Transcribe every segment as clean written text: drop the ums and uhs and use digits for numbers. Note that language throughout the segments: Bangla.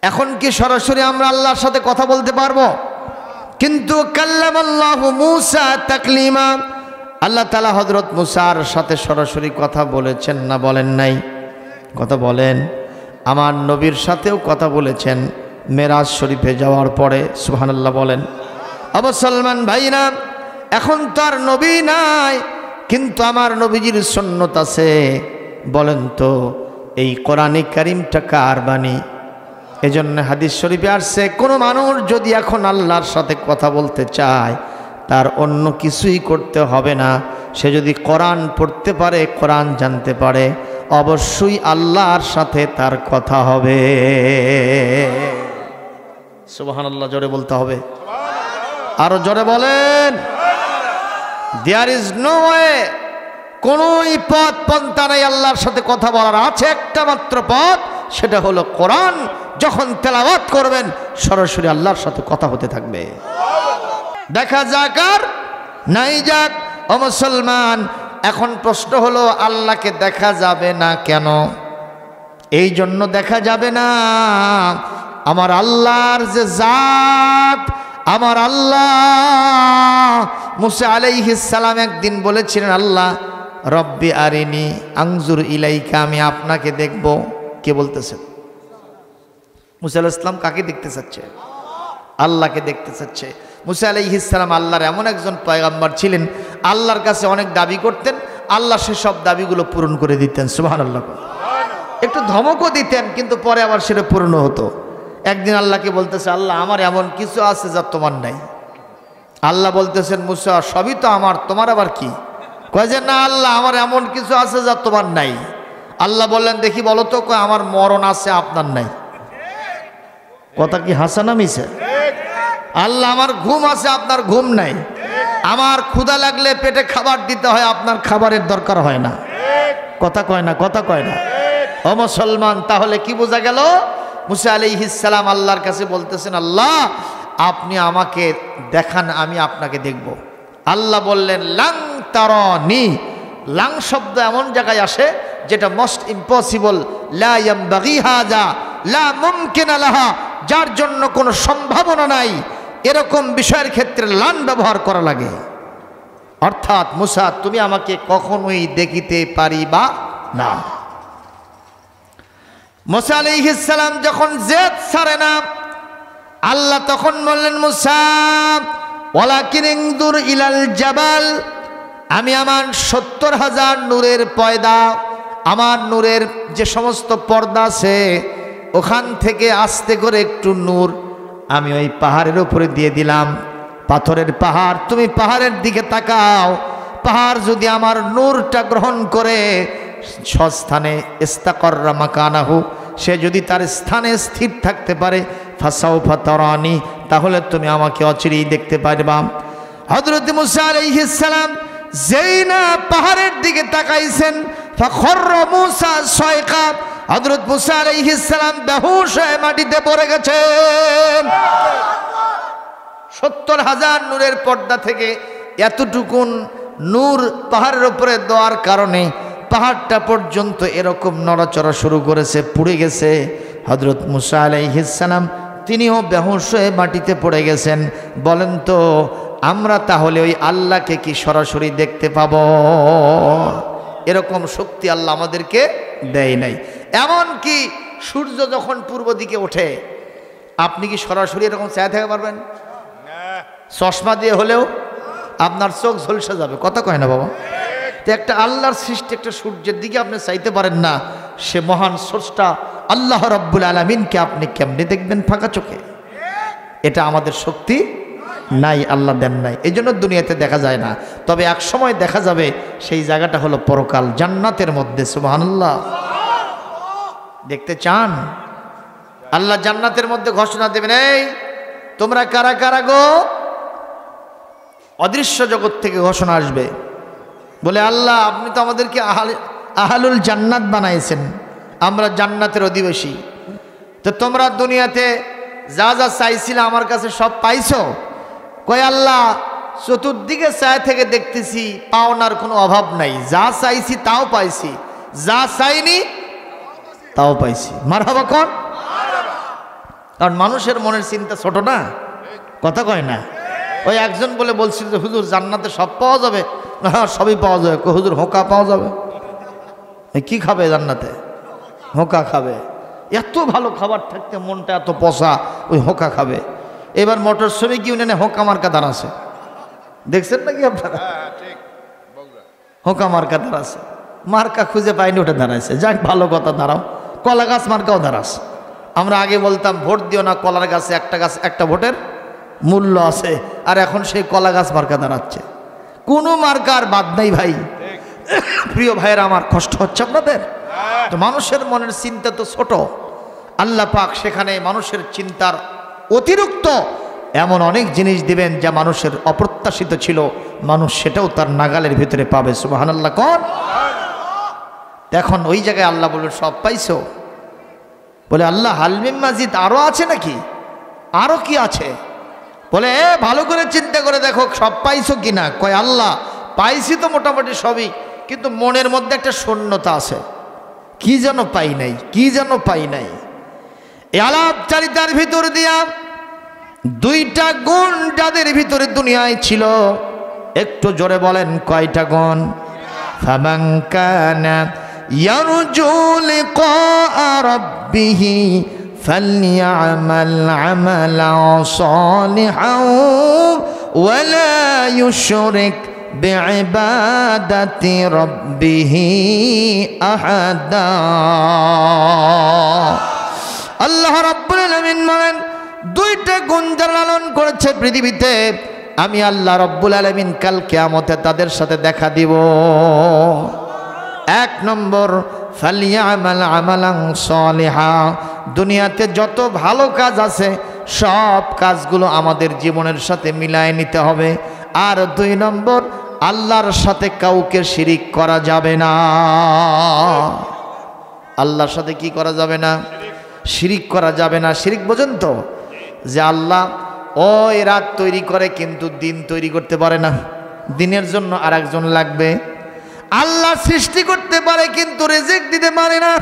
এখন কি সরাসরি আমরা আল্লাহর সাথে কথা বলতে পারবো? কিন্তু কাল্লামাল্লাহু মূসা তাকলিমা, আল্লাহ তাআলা হযরত মূসার সাথে সরাসরি কথা বলেছেন না বলেন নাই? কথা বলেন। আমার নবীর সাথেও কথা বলেছেন মেরাজ শরীফে যাওয়ার পরে। সুবহানাল্লাহ বলেন। মুসলমান ভাইরা, এখন তো আর নবী নাই, কিন্তু আমার নবীজির সুন্নত আছে। বলেন তো এই কোরআনে কারীমটা কার বাণী? এজন্য হাদিস শরীফে আসছে, কোনো মানুষ যদি এখন আল্লাহর সাথে কথা বলতে চায় তার অন্য কিছুই করতে হবে না। সে যদি কোরআন পড়তে পারে, কোরআন জানতে পারে, অবশ্যই আল্লাহর সাথে তার কথা হবে। সুবহানাল্লাহ জোরে বলতে হবে, আরো জোরে বলেন। দেয়ার ইজ নো ওয়ে, কোনই পথ পন্থা নাই আল্লাহর সাথে কথা বলার। আছে একটা মাত্র পথ, সেটা হলো কোরআন। যখন তেলাওয়াত করবেন সরাসরি আল্লাহর সাথে কথা হতে থাকবে। দেখা যাক আর নাই যাক। ও মুসলমান, এখন প্রশ্ন হলো আল্লাহকে দেখা যাবে না কেন? এই জন্য দেখা যাবে না, আমার আল্লাহর যে জাত, আমার আল্লাহ, মুসা আলাইহিস সালাম একদিন বলেছিলেন, আল্লাহ রব্বি আরিনি আনজুর ইলাইকা, আমি আপনাকে দেখব। কে বলতেছেন? মুসা আলাইহিস সালাম কাকে দেখতে চাচ্ছে? আল্লাহকে দেখতে চাচ্ছে। মুসা আলাইহিস সালাম আল্লাহর এমন একজন পয়গম্বর ছিলেন, আল্লাহর কাছে অনেক দাবি করতেন, আল্লাহ সেসব দাবিগুলো পূরণ করে দিতেন। সুবহানাল্লাহ। একটু ধমকও দিতেন, কিন্তু পরে আবার সেটা পূর্ণ হতো। একদিন আল্লাহকে বলতেছে, আল্লাহ আমার এমন কিছু আছে যা তোমার নাই। আল্লাহ বলতেছেন, মুসা সবই তো আমার, তোমার আবার কি? কয় যে না আল্লাহ, আমার এমন কিছু আছে যা তোমার নাই। আল্লাহ বললেন, দেখি বলো তো। কয় আমার মরণ আছে, আপনার নাই। কথা কি হাসানা মিছে? আল্লাহ আমার ঘুম আছে, আপনার ঘুম নাই। আমার ক্ষুধা লাগলে পেটে খাবার দিতে হয়, আপনার খাবারের দরকার হয় না। কথা কয় না, কথা কয় না। ও মুসলমান, তাহলে কি বোঝা গেল? মুসা আলাইহিস সালাম আল্লাহর কাছে বলতেছেন, আল্লাহ আপনি আমাকে দেখান, আমি আপনাকে দেখব। আল্লাহ বললেন, লাং তারানি। লাং শব্দ এমন জায়গায় আসে যেটা মোস্ট ইম্পসিবল, লা ইয়ামবাগি হাযা, লা মুমকিনা লাহা, যার জন্য কোনো সম্ভাবনা নাই, এরকম বিষয়ের ক্ষেত্রে লান ব্যবহার করা লাগে। অর্থাৎ মুসা তুমি আমাকে কখনোই দেখিতে পারিবা না। মুসা আলাইহিস সালাম যখন জেদ ছাড়ে না, আল্লাহ তখন বললেন, মুসা ওয়ালাকিন ইনদুর ইলাল জাবাল, আমি আমার ৭০,০০০ নূরের পয়দা, আমার নূরের যে সমস্ত পর্দা আছে, ওখান থেকে আস্তে করে একটু নূর আমি ওই পাহাড়ের উপরে দিয়ে দিলাম। পাথরের পাহাড়, তুমি পাহাড়ের দিকে তাকাও। পাহাড় যদি আমার নূরটা গ্রহণ করে স্বস্থানে ইস্তাকাররা মাকানাহু, সে যদি তার স্থানে স্থির থাকতে পারে, ফাসাউফা তারানি, তাহলে তুমি আমাকে অচিরেই দেখতে পারবা। হযরত মুসা আলাইহিস সালাম যেই না পাহাড়ের দিকে তাকাইছেন, ফাখররা মুসা সাইকা, হযরত মুসা আলাইহিস সালাম বেহুশ হয়ে মাটিতে পড়ে গেছেন। ৭০,০০০ নূরের পর্দা থেকে এতটুকুন নূর পাহাড়ের উপরে দেওয়ার কারণে পাহাড়টা পর্যন্ত এরকম নড়াচড়া শুরু করেছে, পুড়ে গেছে। হযরত মুসা আলাইহিস সালাম তিনিও বেহুশ হয়ে মাটিতে পড়ে গেছেন। বলেন তো আমরা তাহলে ওই আল্লাহকে কি সরাসরি দেখতে পাব? এরকম শক্তি আল্লাহ আমাদেরকে দেয় নাই। এমন কি সূর্য যখন পূর্ব দিকে ওঠে, আপনি কি সরাসরি এরকম চেয়ে থাকতে পারবেন? চশমা দিয়ে হলেও আপনার চোখ ঝলসে যাবে। কথা কয় না বাবা? তো একটা আল্লাহর সৃষ্টি একটা সূর্যের দিকে আপনি চাইতে পারেন না, সে মহান স্রষ্টা আল্লাহ রাব্বুল আলামিনকে আপনি কেমনে দেখবেন ফাঁকা চোখে? এটা আমাদের শক্তি নাই, আল্লাহ দেন নাই। এই জন্য দুনিয়াতে দেখা যায় না। তবে এক সময় দেখা যাবে, সেই জায়গাটা হলো পরকাল, জান্নাতের মধ্যে। সুবহানাল্লাহ। দেখতে চান? আল্লাহ জান্নাতের মধ্যে ঘোষণা দেবেন, এই তোমরা কারা কারা গো? অদৃশ্য জগৎ থেকে ঘোষণা আসবে, বলে আল্লাহ আপনি তো আমাদেরকে আহলুল জান্নাত বানাইছেন, আমরা জান্নাতের অধিবাসী। তো তোমরা দুনিয়াতে যা যা চাইছিলে আমার কাছে সব পাইছো? কয় আল্লাহ চতুর্দিকে চায় থেকে দেখতেছি, পাওনার কোনো অভাব নাই। যা চাইছি তাও পাইছি, যা চাইনি তাও পাইছি। মারহাবা কোন? কারণ মানুষের মনের চিন্তা ছোট না, কথা কয় না। ওই একজন বলছিল যে হুজুর জান্নাতে সব পাওয়া যাবে। হ্যাঁ সবই পাওয়া যাবে। হুজুর হোঁকা পাওয়া যাবে? কি খাবে জান্নাতে? হোঁকা খাবে। এত ভালো খাবার থাকতে মনটা এত পচা, ওই হোঁকা খাবে। এবার মোটর শ্রমিক ইউনিয়নে হোঁকা মার্কা দাঁড়াছে, দেখছেন নাকি আপনারা? হোঁকা মার্কা দাঁড়াছে, মার্কা খুঁজে পাইনি, ওটা দাঁড়াইছে। যাক ভালো কথা, দাঁড়াও। কলা গাছ মার্কাও দাঁড়াচ্ছে। আমরা আগে বলতাম ভোট দিও না, কলার গাছে একটা গাছ একটা ভোটের মূল্য আছে, আর এখন সেই কলা গাছ মার্কা দাঁড়াচ্ছে। কোনো মার্কার বাদ নাই ভাই। প্রিয় ভাইয়েরা আমার, কষ্ট হচ্ছে আপনাদের? তো মানুষের মনের চিন্তা তো ছোট, আল্লাহ পাক সেখানে মানুষের চিন্তার অতিরিক্ত এমন অনেক জিনিস দিবেন যা মানুষের অপ্রত্যাশিত ছিল, মানুষ সেটাও তার নাগালের ভিতরে পাবে। সুবহানাল্লাহ কোন? এখন ওই জায়গায় আল্লাহ বলল সব পাইছো? বলে আল্লাহ হালমিম মাজিদ আরো আছে নাকি? আরো কি আছে? বলে ভালো করে চিন্তা করে দেখো সব পাইছো কিনা। কয় আল্লাহ পাইছি তো মোটামুটি সবই, কিন্তু মনের মধ্যে একটা শূন্যতা আছে, কি যেন পাই নাই, কি যেন পাই নাই। এই আলাপচারিতার ভিতর দিয়া দুইটা গুণ যাদের ভিতরে দুনিয়ায় ছিল, একটু জোরে বলেন কয়টা গুণ? ফামান কানা ইয়ারজু লিকা রাব্বিহি ফালইয়ামাল আমালান সালিহান ওয়া লা ইউশরিক বিইবাদাতি রাব্বিহি আহাদা। আল্লাহ রাব্বুল আলামিন বলেন দুইটা গুণ যারা লালন করেছে পৃথিবীতে, আমি আল্লাহ রাব্বুল আলামিন কাল কিয়ামতে তাদের সাথে দেখা দিব। এক নম্বর ফালিয়ামাল আমালান সালিহা, দুনিয়াতে যত ভালো কাজ আছে সব কাজগুলো আমাদের জীবনের সাথে মিলায় নিতে হবে। আর দুই নম্বর, আল্লাহর সাথে কাউকে শিরিক করা যাবে না। আল্লাহর সাথে কি করা যাবে না? শিরিক করা যাবে না। শিরিক বোঝেন তো? যে আল্লাহ ওই রাত তৈরি করে কিন্তু দিন তৈরি করতে পারে না, দিনের জন্য আর একজন লাগবে। আল্লাহ সৃষ্টি করতে পারে কিন্তু রিজিক দিতে পারে না।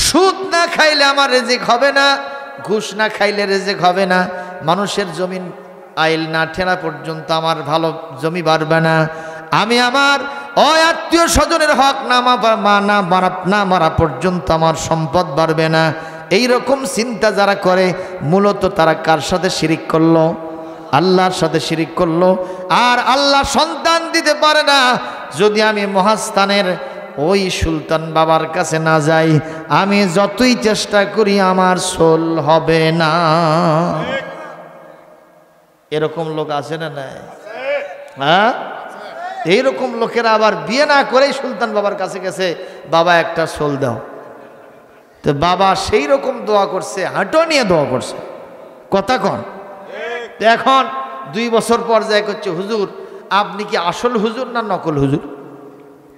সুদ না খাইলে আমার রিজিক হবে না, ঘুষ না খাইলে রিজিক হবে না, মানুষের জমিন আইল না ঠেলা পর্যন্ত আমার ভালো জমি বাড়বে না, আমি আমার ওই আত্মীয় স্বজনের হক না মারা পর্যন্ত আমার সম্পদ বাড়বে না। এই রকম চিন্তা যারা করে মূলত তারা কার সাথে শিরিক করলো? আল্লাহর সাথে শিরিক করলো। আর আল্লাহ সন্তান দিতে পারে না। যদি আমি মহাস্থানের ওই সুলতান বাবার কাছে না যাই, আমি যতই চেষ্টা করি আমার সোল হবে না। এরকম লোক আছে না নাই? হ্যাঁ, এইরকম লোকেরা আবার বিয়ে না করেই সুলতান বাবার কাছে গেছে, বাবা একটা সোল দাও। তো বাবা সেই রকম দোয়া করছে, হাঁটো নিয়ে দোয়া করছে, কথা কন। এখন 2 বছর পর যায় করছে, হুজুর আপনি কি আসল হুজুর না নকল হুজুর?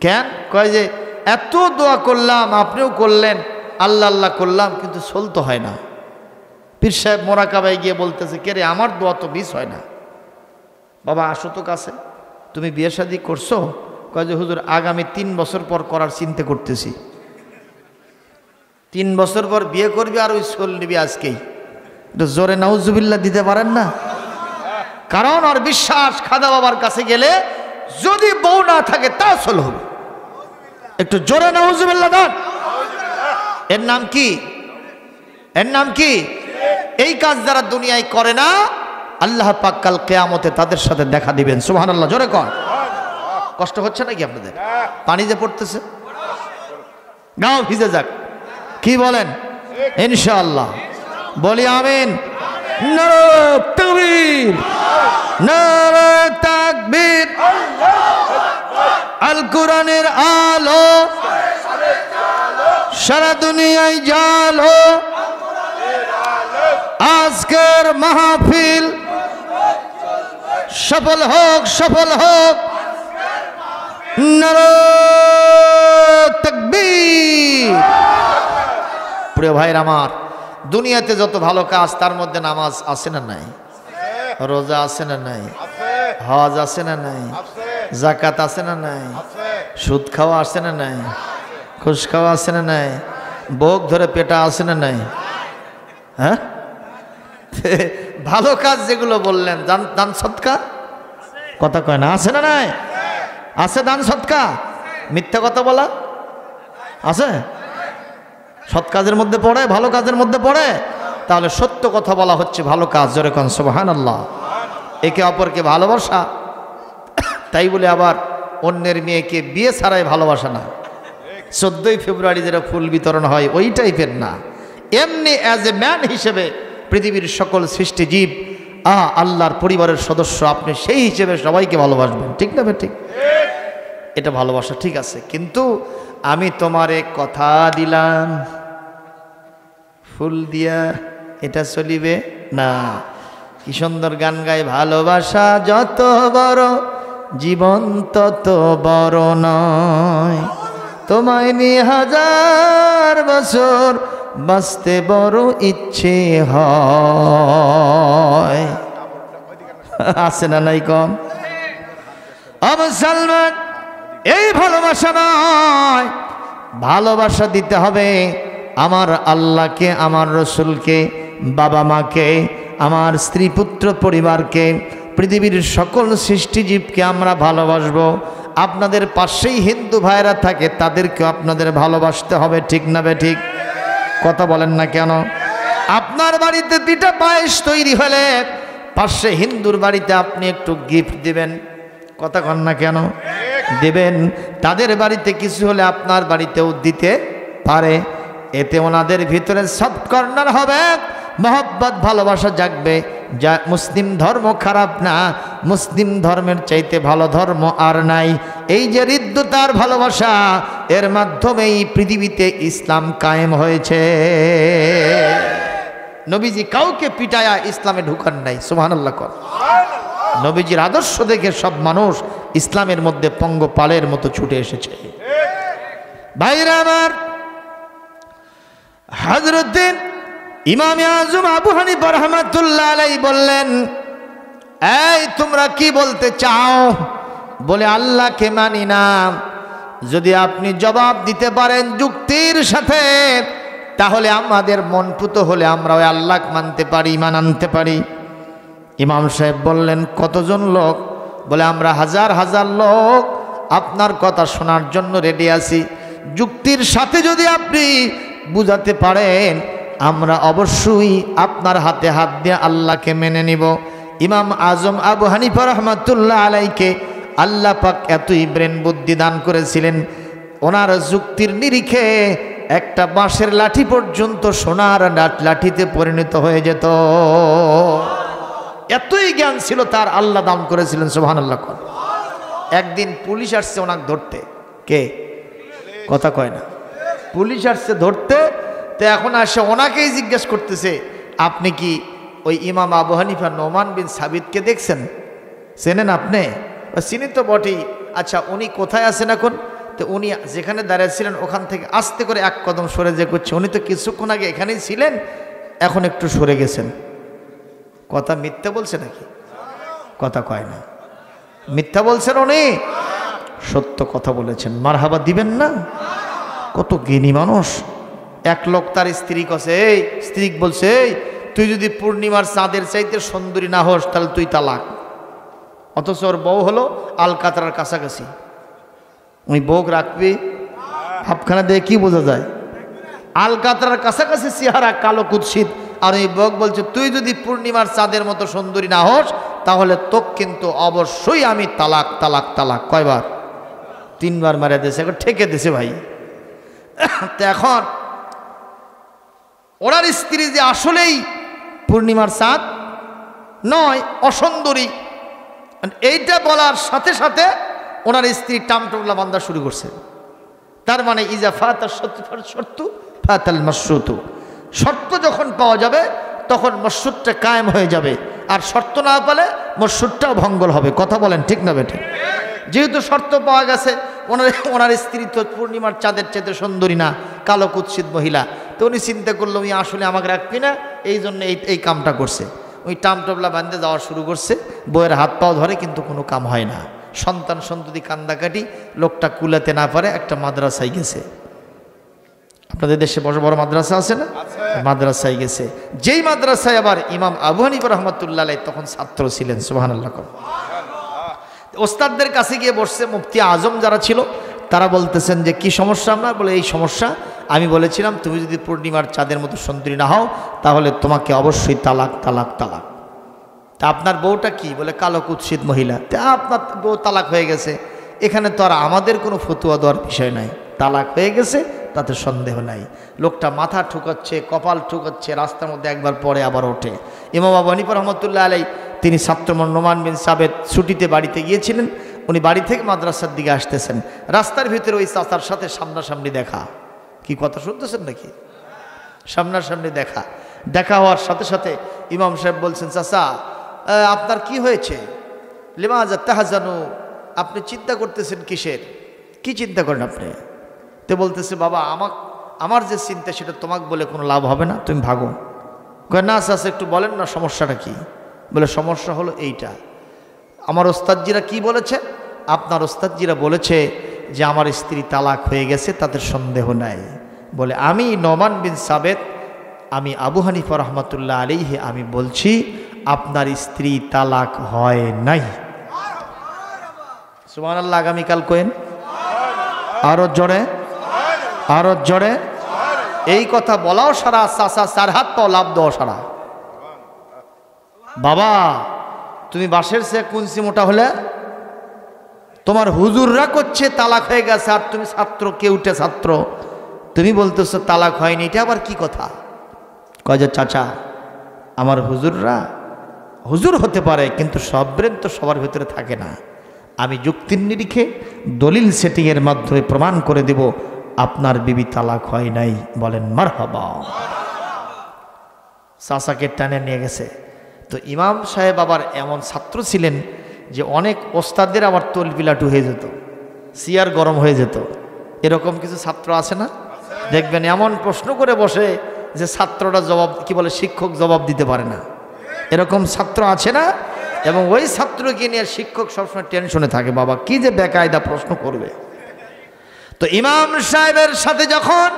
কেন? কয় যে এত দোয়া করলাম, আপনিও করলেন, আল্লাহ আল্লাহ করলাম, কিন্তু সোল তো হয় না। পীর সাহেব মোরাকাবায় গিয়ে বলতেছে, কে রে আমার দোয়া তো বিষ হয় না। বাবা আসো তো কাছে, তুমি বিয়ে শাদী করছো? কয় যে হুজুর আগামী 3 বছর পর করার চিন্তা করতেছি। 3 বছর পর বিয়ে করবি আর ওই সোল নিবি আজকেই। জোরে নাউজুবিল্লাহ দিতে পারেন না? কারণ আর বিশ্বাস খাদা বাবার কাছে গেলে যদি বউ না থাকে তা সোল হবে। একটু জোরে নাউজুবিল্লাহ দেন। এর নাম কি? এর নাম কি? এই কাজ যারা দুনিয়ায় করে না, আল্লাহ পাক কাল কিয়ামতে তাদের সাথে দেখা দিবেন। সুবহানাল্লাহ, জোরে কর। কষ্ট হচ্ছে নাকি আপনাদের? পানি যে পড়তেছে, গাও ভিজে যাক। কি বলেন? ইনশাআল্লাহ বলি আমিন। নারে তাকবীর, নারে তাকবীর। আল কোরআনের আলো সারা দুনিয়ায় জালো। আজকের মাহফিল সফল হোক, সফল হোক। নারে তাকবীর। প্রিয় ভাইরা আমার, দুনিয়াতে যত ভালো কাজ তার মধ্যে নামাজ আছে না নাই? রোজা আছে না নাই? হজ আছে না নাই? যাকাত আছে না নাই? সুদ খাওয়া আছে না নাই? ঘুষ খাওয়া আছে না নাই? ভোগ ধরে পেটা আছে না নাই? হ্যাঁ, ভালো কাজ যেগুলো বললেন, দান সৎকা, কথা কয় না, আছে না নাই? আছে দান সৎকা। মিথ্যা কথা বলা আছে? সৎ কাজের মধ্যে পড়ে, ভালো কাজের মধ্যে পড়ে। তাহলে সত্য কথা বলা হচ্ছে ভালো কাজ। জোরে কোন সুবহানাল্লাহ। একে অপরকে ভালোবাসা, তাই বলে আবার অন্যের মেয়েকে বিয়ে ছাড়াই ভালোবাসা না। 14ই ফেব্রুয়ারি যেটা ফুল বিতরণ হয় ওই টাইপের না। এমনি অ্যাজ এ ম্যান হিসেবে পৃথিবীর সকল সৃষ্টিজীব আল্লাহর পরিবারের সদস্য, আপনি সেই হিসেবে সবাইকে ভালোবাসবেন, ঠিক না ভাই? ঠিক, এটা ভালোবাসা, ঠিক আছে। কিন্তু আমি তোমারে কথা দিলাম ফুল দিয়া, এটা চলিবে না। কি সুন্দর গান গায়, ভালোবাসা যত বড় জীবন তত বড় নয়, তোমায় নিয়ে 1000 বছর বাঁচতে বড় ইচ্ছে হয়। আছে না নাই কম? মুসলমান, এই ভালোবাসা নয়, ভালোবাসা দিতে হবে আমার আল্লাহকে, আমার রসুলকে, বাবা মাকে, আমার স্ত্রী পুত্র পরিবারকে, পৃথিবীর সকল সৃষ্টিজীবকে আমরা ভালোবাসবো। আপনাদের পাশেই হিন্দু ভাইরা থাকে, তাদেরকেও আপনাদের ভালোবাসতে হবে, ঠিক না বে ঠিক? কথা বলেন না কেন? আপনার বাড়িতে 2টা পায়েস তৈরি হলে পাশে হিন্দুর বাড়িতে আপনি একটু গিফট দিবেন, কথা কন না কেন? দেবেন। তাদের বাড়িতে কিছু হলে আপনার বাড়িতেও দিতে পারে। এতে ওনাদের ভিতরে সফট কর্নার হবে, মহব্বত ভালোবাসা জাগবে। যা মুসলিম ধর্ম খারাপ না, মুসলিম ধর্মের চাইতে ভালো ধর্ম আর নাই। এই যে হৃদ্যতার ভালোবাসা, এর মাধ্যমেই পৃথিবীতে ইসলাম কায়েম হয়েছে। নবীজি কাউকে পিটায়া ইসলামে ঢুকান নাই, সুবহানাল্লাহ কর। নবীজির আদর্শ দেখে সব মানুষ ইসলামের মধ্যে পঙ্গপালের মতো ছুটে এসেছে। ভাইরা আমার, হযরত ইমাম আযম আবু হানিফা রাহমাতুল্লাহ আলাইহি বললেন, এই তোমরা কি বলতে চাও? বলে আল্লাহকে মানি না। যদি আপনি জবাব দিতে পারেন যুক্তির সাথে, তাহলে আমাদের মন পুত হলে আমরা ওই আল্লাহকে মানতে পারি, ঈমান আনতে পারি। ইমাম সাহেব বললেন, কতজন লোক? বলে আমরা 1000 লোক আপনার কথা শোনার জন্য রেডি আছি। যুক্তির সাথে যদি আপনি বুঝাতে পারেন, আমরা অবশ্যই আপনার হাতে হাত দিয়ে আল্লাহকে মেনে নিব। ইমাম আজম আবু হানিফা রাহমাতুল্লাহ আলাইকে আল্লাহ পাক এতই ব্রেন বুদ্ধি দান করেছিলেন, ওনার যুক্তির নিরিখে একটা বাঁশের লাঠি পর্যন্ত সোনার লাঠিতে পরিণত হয়ে যেত। এতই জ্ঞান ছিল তার, আল্লাহ দান করেছিলেন, সুবহানাল্লাহ। একদিন পুলিশ আসছে ওনাকে ধরতে। কে? কথা কয় না। পুলিশ আসছে ধরতে, তো এখন আসে ওনাকেই জিজ্ঞেস করতেছে, আপনি কি ওই ইমাম আবু হানিফা নোমান বিন সাবিতকে দেখছেন? চেনেন আপনি? চিনি তো বটেই। আচ্ছা, উনি কোথায় আছেন এখন? তো উনি যেখানে দাঁড়িয়েছিলেন ওখান থেকে আস্তে করে 1 কদম সরে যে করছে, উনি তো কিছুক্ষণ আগে এখানেই ছিলেন, এখন একটু সরে গেছেন। কথা মিথ্যা বলছে নাকি? কথা কয় না। মিথ্যা বলছেন উনি? সত্য কথা বলেছেন। মারহাবা দিবেন না? কত জ্ঞানী মানুষ। এক লোক তার স্ত্রী কছে, এই স্ত্রী বলছে, এই তুই যদি পূর্ণিমার চাঁদের চাইতে সুন্দরী না হোস তাহলে তুই তালাক। অথচ ওর বউ হলো আলকাতরার কাছাকাছি। ওই বউ রাখবি? ভাবখানা দিয়ে কি বোঝা যায়? আলকাতরার কাছাকাছি চেহারা, কালো কুৎসিত। আর ওই বউ বলছে, তুই যদি পূর্ণিমার চাঁদের মতো সুন্দরী না হোস তাহলে তোকে কিন্তু অবশ্যই আমি তালাক তালাক তালাক। কয়বার? 3 বার মারা দিয়েছে, এখন ঠেকে দিয়েছে ভাই। তো এখন ওনার স্ত্রী যে আসলেই পূর্ণিমার চাঁদ নয়, অসুন্দরী, এইটা বলার সাথে সাথে ওনার স্ত্রী টামটোলা বান্ধা শুরু করছে। তার মানে ইজা ফাতা শর্তু ফাতাল মাশরুতু, শর্ত যখন পাওয়া যাবে তখন মশরুতটা কায়েম হয়ে যাবে, আর শর্ত না পেলে মশরুতটাও ভঙ্গল হবে। কথা বলেন ঠিক না বেটে? যেহেতু শর্ত পাওয়া গেছে, ওনার স্ত্রী তো পূর্ণিমার চাঁদের চাইতে সুন্দরী না, কালো কুৎসিত মহিলা, তো উনি চিন্তা করলো উনি আসলে আমাকে রাখবি না, এই জন্য এই কামটা করছে। ওই টামটবলা বান্ধে যাওয়া শুরু করছে, বইয়ের হাত পাও ধরে, কিন্তু কোনো কাম হয় না। সন্তান সন্ততি কান্দাকাটি, লোকটা কুলাতে না পারে একটা মাদ্রাসায় গেছে। আপনাদের দেশে বড় বড় মাদ্রাসা আছে না? মাদ্রাসায় গেছে, যেই মাদ্রাসায় আবার ইমাম আবু হানিফা রাহমাতুল্লাহ আলাইহি তখন ছাত্র ছিলেন। সুবহানাল্লাহ। ওস্তাদদের কাছে গিয়ে বসছে, মুফতি আজম যারা ছিল তারা বলতেছেন যে কি সমস্যা আপনার? বলে এই সমস্যা, আমি বলেছিলাম তুমি যদি পূর্ণিমার চাঁদের মতো সুন্দরী না হও তাহলে তোমাকে অবশ্যই তালাক তালাক তালাক। তা আপনার বউটা কি? বলে কালো কুৎসিত মহিলা। তা আপনার বউ তালাক হয়ে গেছে, এখানে তো আর আমাদের কোনো ফতুয়া দেওয়ার বিষয় নাই, তালাক হয়ে গেছে তাতে সন্দেহ নাই। লোকটা মাথা ঠুকাচ্ছে, কপাল ঠুকাচ্ছে, রাস্তার মধ্যে একবার পরে আবার ওঠে। ইমাম আবু হানিফা রাহমাতুল্লাহ আলাইহি তিনি ছাত্র নোমান বিন সাবেত ছুটিতে বাড়িতে গিয়েছিলেন। উনি বাড়ি থেকে মাদ্রাসার দিকে আসতেছেন, রাস্তার ভিতরে ওই চাচার সাথে সামনাসামনি দেখা। কি কথা শুনতেছেন নাকি? সামনাসামনি দেখা হওয়ার সাথে সাথে ইমাম সাহেব বলছেন, চাচা আপনার কি হয়েছে? লিমাযা তাহজানু, আপনি চিন্তা করতেছেন কিসের? কি চিন্তা করেন আপনি? তো বলতেছে, বাবা আমার যে চিন্তা সেটা তোমাকে বলে কোনো লাভ হবে না, তুমি ভাগো। কয় না চাচা একটু বলেন না সমস্যাটা কি? বলে সমস্যা হলো এইটা, আমার ওস্তাদজিরা কি বলেছে? আপনার ওস্তাদজিরা বলেছে যে আমার স্ত্রী তালাক হয়ে গেছে, তাতে সন্দেহ নাই। বলে আমি নোমান বিন সাবেত, আমি আবু হানিফা রাহমাতুল্লাহ আলাইহি আমি বলছি আপনার স্ত্রী তালাক হয় নাই। সুবহানাল্লাহ। আগামীকাল কোয়েন আরো জোরে, আরো জোরে। এই কথা বলাও সারা, চাচা চার হাত পাও লাভ দেওয়া সারা। বাবা তুমি বাঁশের চেয়ে কুঞ্চি মোটা হলে, তোমার হুজুররা করছে তালাক হয়ে গেছে আর তুমি ছাত্র, কেউটে ছাত্র, তুমি বলতেছো তালাক হয়নি, এটা আবার কি কথা? কয় যে চাচা আমার হুজুররা হুজুর হতে পারে কিন্তু সব ব্রেন তো সবার ভেতরে থাকে না। আমি যুক্তির নিরিখে দলিল সেটিংয়ের মাধ্যমে প্রমাণ করে দেব আপনার বিবি তালাক হয় নাই। বলেন মারহাবা। চাচাকে টানে নিয়ে গেছে। তো ইমাম সাহেব আবার এমন ছাত্র ছিলেন যে অনেক ওস্তাদদের আবার তলপিলাটু হয়ে যেত, চেয়ার গরম হয়ে যেত। এরকম কিছু ছাত্র আছে না? দেখবেন এমন প্রশ্ন করে বসে যে ছাত্রটা জবাব, কি বলে, শিক্ষক জবাব দিতে পারে না। এরকম ছাত্র আছে না? এবং ওই ছাত্রকে নিয়ে শিক্ষক সবসময় টেনশনে থাকে, বাবা কি যে বেকায়দা প্রশ্ন করবে। তো ইমাম সাহেবের সাথে যখন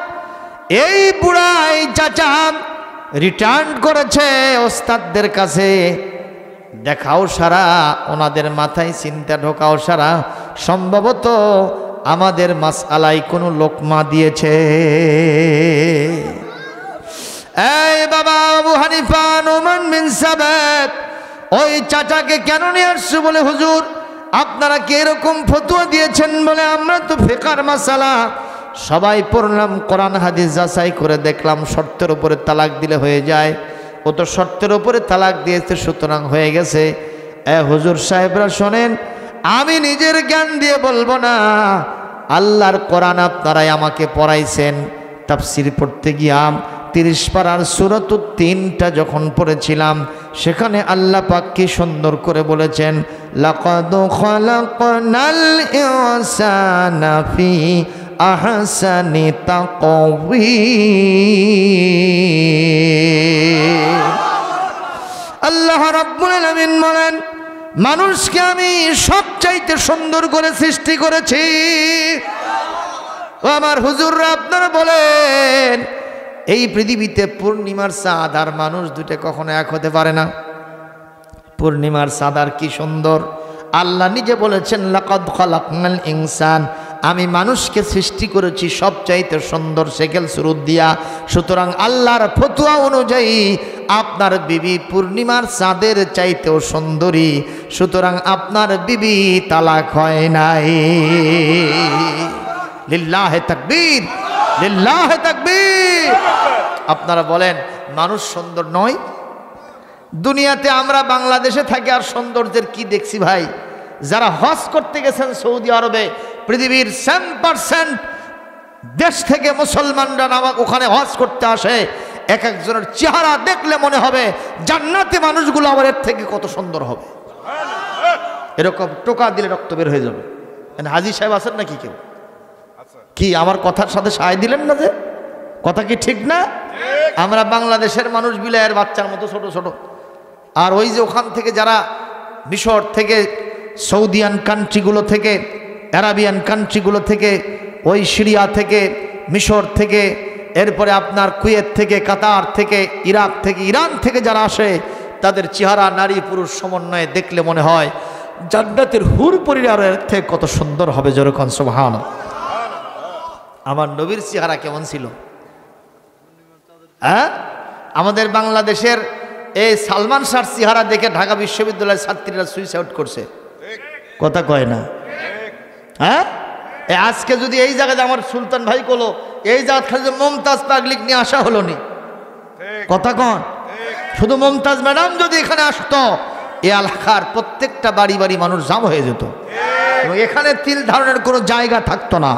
এই বুড়া এই চাচা রিটার্ন করেছে ওস্তাদদের কাছে, দেখাও সারা, ওনাদের মাথায় চিন্তা ঢোকাও সারা, সম্ভবত আমাদের মাসআলায় কোনো লোকমা দিয়েছে। এই বাবা আবু হানিফা নোমান বিন সাবেত ওই চাচাকে কেন নিয়ে আসছো? বলে হুজুর আপনারা কি এরকম ফতোয়া দিয়েছেন? বলে আমরা তো ফিকহের মাসালা সবাই পড়লাম, কোরআন হাদিস যাচাই করে দেখলাম শর্তের উপরে তালাক দিলে হয়ে যায়, ও তো শর্তের উপরে তালাক দিয়েছে সুতরাং হয়ে গেছে। হুজুর সাহেবরা শোনেন, আমি নিজের জ্ঞান দিয়ে বলবো না, আল্লাহর কোরআন আপনারাই আমাকে পড়াইছেন। তাফসীর পড়তে গিয়াম 30 পারার সূরাতুত 3টা যখন পড়েছিলাম, সেখানে আল্লাহ পাক কি সুন্দর করে বলেছেন, লাকাদ খালাকনাল ইনসানা ফি আহসানি তাকওয়িম। আল্লাহ রাব্বুল আলামিন বলেন, মানুষকে আমি সবচাইতে সুন্দর করে সৃষ্টি করেছি। ও আমার হুজুররা আপনারা বলেন, এই পৃথিবীতে পূর্ণিমার চাঁদ আর মানুষ দুটো কখনো এক হতে পারে না। পূর্ণিমার চাঁদ আর কি সুন্দর, আল্লাহ নিজে বলেছেন লাকাদ খালাকনাল ইনসান, আমি মানুষকে সৃষ্টি করেছি সবচাইতে সুন্দর শেকেল সুরুত দিয়া। সুতরাং আল্লাহর ফতোয়া অনুযায়ী আপনার বিবি পূর্ণিমার চাঁদের চাইতেও সুন্দরী, সুতরাং আপনার বিবি তালাক হয় নাই। লিল্লাহে তাকবীর, লিল্লাহে তাকবীর। আপনারা বলেন মানুষ সুন্দর নয়? দুনিয়াতে আমরা বাংলাদেশে থাকি আর সৌন্দর্যের কি দেখছি ভাই? যারা হজ করতে গেছেন সৌদি আরবে, পৃথিবীর 7% দেশ থেকে মুসলমানরা ওখানে হজ করতে আসে, এক একজনের চেহারা দেখলে মনে হবে জান্নাতে মানুষগুলো আবার এর থেকে কত সুন্দর হবে। এরকম টোকা দিলে রক্ত বের হয়ে যাবে। হাজী সাহেব আছেন নাকি কেউ? কি আমার কথার সাথে সায় দিলেন না? যে কথা কি ঠিক না? আমরা বাংলাদেশের মানুষ বিলায়ের বাচ্চার মতো ছোট ছোট, আর ওই যে ওখান থেকে যারা মিশর থেকে, সৌদিয়ান কান্ট্রিগুলো থেকে, অ্যারাবিয়ান কান্ট্রিগুলো থেকে, ওই সিরিয়া থেকে, মিশর থেকে, এরপরে আপনার কুয়েত থেকে, কাতার থেকে, ইরাক থেকে, ইরান থেকে যারা আসে তাদের চেহারা নারী পুরুষ সমন্বয়ে দেখলে মনে হয় জান্নাতের হুর পরিবারের থেকে কত সুন্দর হবে। যেরকম সুবহানাল্লাহ। আমার নবীর চেহারা কেমন ছিল? হ্যাঁ, আমাদের বাংলাদেশের এই সালমান শাহর চেহারা দেখে ঢাকা বিশ্ববিদ্যালয়ের ছাত্রীরা সুইসাইড করছে, কথা কয় না? হ্যাঁ, আজকে যদি এই জায়গায় আমার সুলতান ভাই কলো এই জায়গা খালি মমতাজ পাগলিক নিয়ে আসা হলো নি, কথা কন? শুধু মমতাজ ম্যাডাম যদি এখানে আসতো এ এলাকার প্রত্যেকটা বাড়ি বাড়ি মানুষ জাম হয়ে যেত এবং এখানে তিল ধারণের কোনো জায়গা থাকতো না।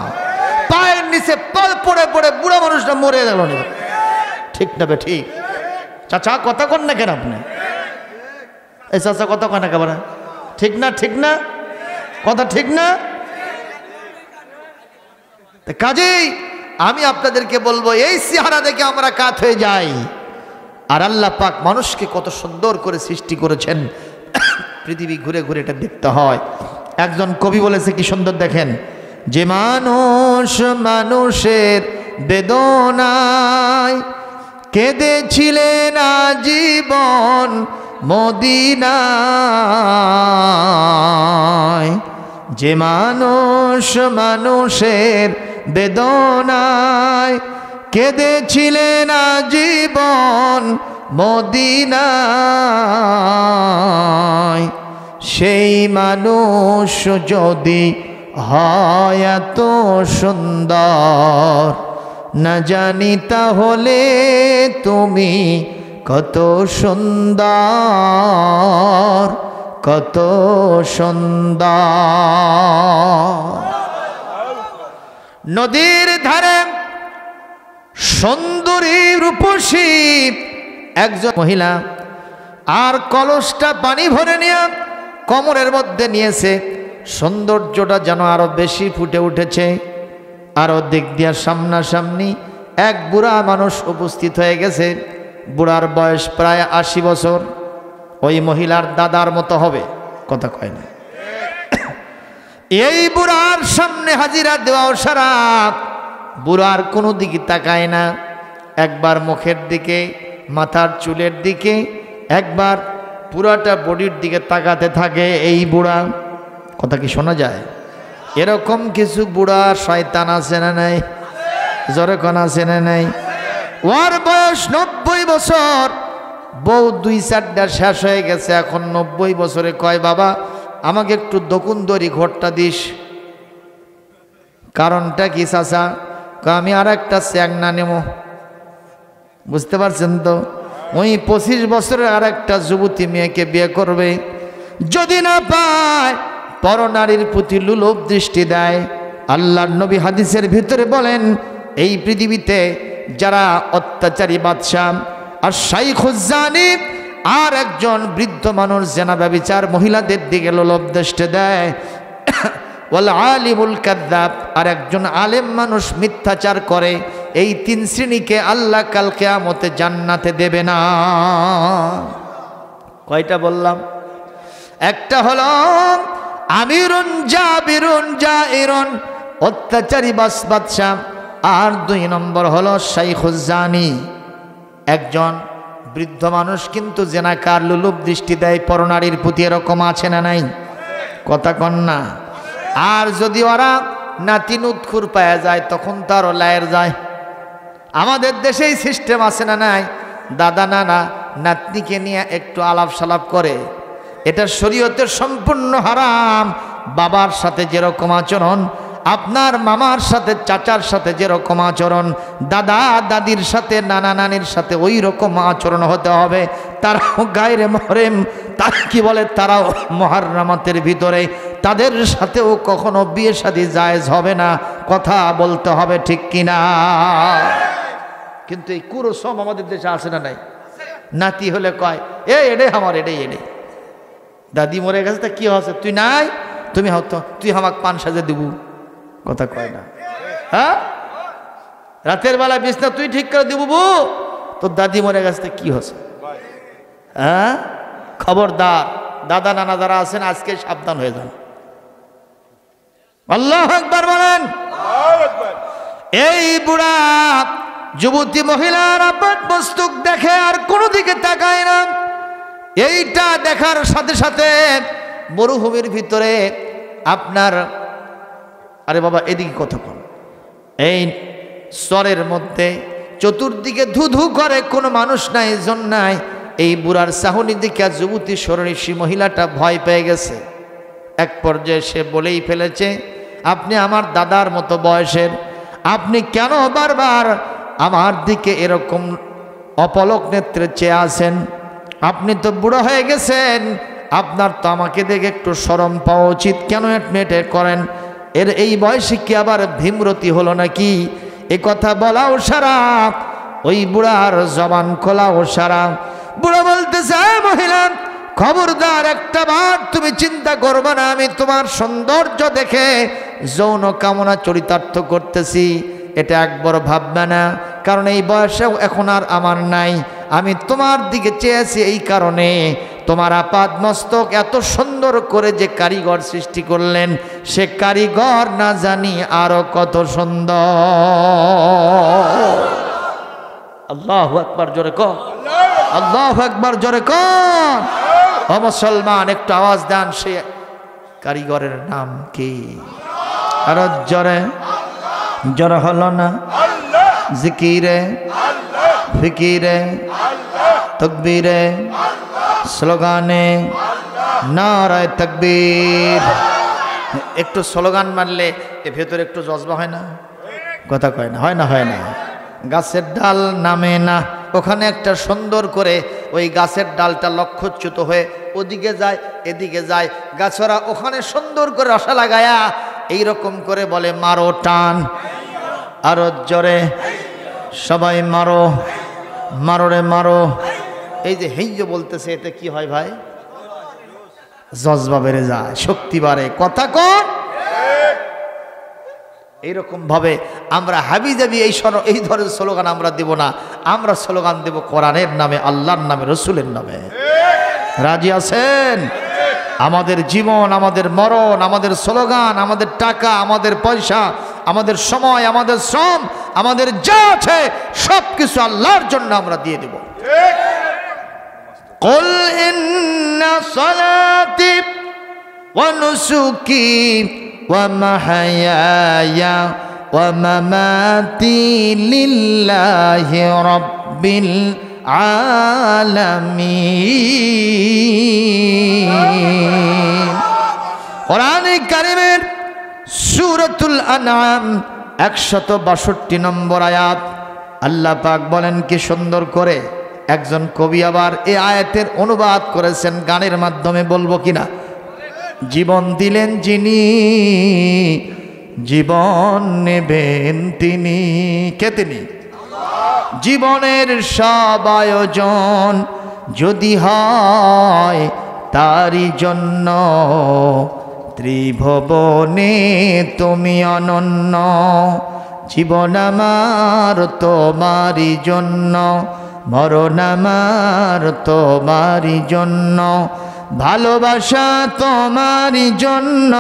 পায়ের নিচে পাল পড়ে পড়ে বুড়া মানুষটা মরে গেল না, ঠিক না? ঠিক চাচা, কথা কন না কেন আপনি? এই চাচা কথা কন না কেন? ঠিক না? ঠিক না? কথা ঠিক না? কাজেই আমি আপনাদেরকে বলবো এই চেহারা দেখে আমরা কাত হয়ে যাই। আর আল্লাহ পাক মানুষকে কত সুন্দর করে সৃষ্টি করেছেন, পৃথিবী ঘুরে ঘুরে এটা দেখতে হয়। একজন কবি বলেছে কি সুন্দর, দেখেন, যে মানুষ মানুষের বেদনায় কেঁদেছিলেন আজীবন মদিনায়, যে মানুষ মানুষের বেদনায় কেঁদেছিলেন আজীবন মদিনায়, সেই মানুষ যদি হয় এত সুন্দর না জানি তাহলে তুমি কত সুন্দর, কত সুন্দর। নদীর ধারে সুন্দরী রূপসী একজন মহিলা আর কলসটা পানি ভরে নিয়ে কোমরের মধ্যে নিয়েছে। সৌন্দর্যটা যেন আরো বেশি ফুটে উঠেছে। আরো দিক দিয়া সামনাসামনি এক বুড়া মানুষ উপস্থিত হয়ে গেছে। বুড়ার বয়স প্রায় 80 বছর, ওই মহিলার দাদার মতো হবে, কথা কয় না? এই বুড়ার সামনে হাজিরা দেওয়াও সারা। বুড়ার কোনো দিকে তাকায় না, একবার মুখের দিকে, মাথার চুলের দিকে, একবার পুরাটা বডির দিকে তাকাতে থাকে এই বুড়া। কথা কি শোনা যায়? এরকম কিছু বুড়া শয়তান আছে না নাই? জোরে কোন আছে না নাই? ওর বয়স 90 বছর, বউ 2-4টা শেষ হয়ে গেছে, এখন 90 বছরে কয়, বাবা আমাকে একটু দকুন্দরি ঘরটা দিস। কারণটা কি চাচা? আমি আর একটা চ্যাংনা নেব। বুঝতে পারছেন তো? ওই 25 বছরের আর একটা যুবতী মেয়েকে বিয়ে করবে। যদি না পায় পরনারীর প্রতি লোভ দৃষ্টি দেয়। আল্লাহর নবী হাদিসের ভিতরে বলেন, এই পৃথিবীতে যারা অত্যাচারী বাদশা আর শাইখুজ জানি আর একজন বৃদ্ধ মানুষ জেনা ব্যভিচার মহিলাদের দিকে লোভ দৃষ্টি দেয়, ওয়াল আলিমুল কাযযাব আর একজন আলেম মানুষ মিথ্যাচার করে, এই 3 শ্রেণীকে আল্লাহ কাল কিয়ামতে জান্নাতে দেবে না। কয়টা বললাম? একটা হলো আমিরুন জাবিরুন জাইরুন, অত্যাচারী বাদশা, আর 2 নম্বর হলো শাইখুজ জানি, একজন বৃদ্ধ মানুষ কিন্তু জেনাকার, লোভ দৃষ্টি দেয় পরনারীর প্রতি। এরকম আছে না নাই? কথা কন না? আর যদি ওরা নাতি নুৎখুর পাওয়া যায় তখন তো আরো লায়ের যায়। আমাদের দেশেই সিস্টেম আছে না নাই? দাদা নানা নাতনিকে নিয়ে একটু আলাপ সালাপ করে, এটা শরীয়তের সম্পূর্ণ হারাম। বাবার সাথে যেরকম আচরণ, আপনার মামার সাথে চাচার সাথে যেরকম আচরণ, দাদা দাদির সাথে নানা নানির সাথে ওই রকম আচরণ হতে হবে। তারাও গায়রে মুহরম, তারা কি বলে, তারাও মুহাররামাতের ভিতরে, তাদের সাথেও কখনো বিয়ে শাদী জায়েজ হবে না। কথা বলতে হবে, ঠিক কিনা? কিন্তু এই কুরসম আমাদের দেশে আছে না নাই? নাতি হলে কয়, এডে আমার এডে এডে, দাদি মরে গেছে তা কি হচ্ছে, তুই নাই, তুমি হতো, তুই আমাকে পান সাজে দিব। কথা কয় না? হ্যাঁ, রাতের বেলা বিছনা তুই ঠিক করে দিব, তোর দাদি মরে গেছে কি হচ্ছে? হ্যাঁ, খবরদার দাদা নানা যারা আছেন আজকে সাবধান হয়ে যান। আল্লাহু আকবার বলেন। এই বুড়া যুবতী মহিলার আপাত মস্তক দেখে আর কোনো দিকে তাকায় না। এইটা দেখার সাথে সাথে মরুভূমির ভিতরে আপনার, আরে বাবা এদিকে কথা বল, এই স্তরের মধ্যে চতুর্দিকে ধু ধু করে, কোনো মানুষ নাই, জন নাই। এই বুড়ার চাহনি দিকে যুবতী সরণীষী মহিলাটা ভয় পেয়ে গেছে। এক পর্যায়ে সে বলেই ফেলেছে, আপনি আমার দাদার মতো বয়সের, আপনি কেন বারবার আমার দিকে এরকম অপলক নেত্রে চেয়ে আছেন? আপনি তো বুড়ো হয়ে গেছেন, আপনার তো আমাকে দেখে একটু শরম পাওয়া উচিত, কেন আপনি এটা করেন? এই বয়সে কি আবার ভীমরতি হলো নাকি? এ কথা বলাও সারা, ওই বুড়ার জবান খোলাও সারা। বুড়া বলতেছে, মহিলা খবরদার, একটা বার তুমি চিন্তা করবে না আমি তোমার সৌন্দর্য দেখে যৌন কামনা চরিতার্থ করতেছি, এটা একবার ভাববে না, কারণ এই বয়সেও এখন আর আমার নাই। আমি তোমার দিকে চেয়েছি এই কারণে, তোমার আপাত মস্তক এত সুন্দর করে যে কারিগর সৃষ্টি করলেন, সে কারিগর না জানি আরো কত সুন্দর। আল্লাহু আকবার, জোরে কর আল্লাহু আকবার, জোরে কর। ও মুসলমান, একটু আওয়াজ দেন, সে কারিগরের নাম কি? আর জোরে জোরে হলো না? জিকিরে, ফিকিরে, তকবীরে, স্লোগানে, নারায়ে তাকবীর। একটু স্লোগান মারলে এ ভেতরে একটু জজবা হয় না? কথা কয় না? হয় না? হয় না? গাছের ডাল নামে না, ওখানে একটা সুন্দর করে ওই গাছের ডালটা লক্ষ্যচ্যুত হয়ে ওদিকে যায় এদিকে যায়, গাছরা ওখানে সুন্দর করে রসা লাগায়া এইরকম করে বলে, মারো টান, আরো জোরে, সবাই মারো, মারো রে মারো। এই যে হেইয় বলতেছে, এতে কি হয় ভাই? জজবা বেড়ে যায়, শক্তি বাড়ে। কথা কন। এইরকম ভাবে আমরা হাবি জাবি এই ধরনের স্লোগান আমরা দেব না, আমরা স্লোগান দেব কোরআনের নামে, আল্লাহর নামে, রসুলের নামে। রাজি আছেন? আমাদের জীবন, আমাদের মরণ, আমাদের স্লোগান, আমাদের টাকা, আমাদের পয়সা, আমাদের সময়, আমাদের শ্রম, আমাদের যা আছে সব কিছু আল্লাহর জন্য আমরা দিয়ে দেব। কুল ইন্না সালাতি ওয়া নুসুকি ওয়া মাহইয়ায়া ওয়া মামাতি লিল্লাহি রাব্বিল আলামিন। কোরআনে কারীমের সূরাতুল আনআম 162 নম্বর আয়াত, আল্লাহ পাক বলেন কি সুন্দর করে। একজন কবি আবার এই আয়াতের অনুবাদ করেছেন গানের মাধ্যমে, বলবো কিনা? জীবন দিলেন যিনি, জীবন নেবেন তিনি। কে তিনি? জীবনের সব আয়োজন যদি হয় তারই জন্য, ত্রিভুবনে তুমি অনন্য। জীবন আমার তোমারই জন্য, মরণ আমার তোমারই জন্য, ভালোবাসা তোমারই জন্য,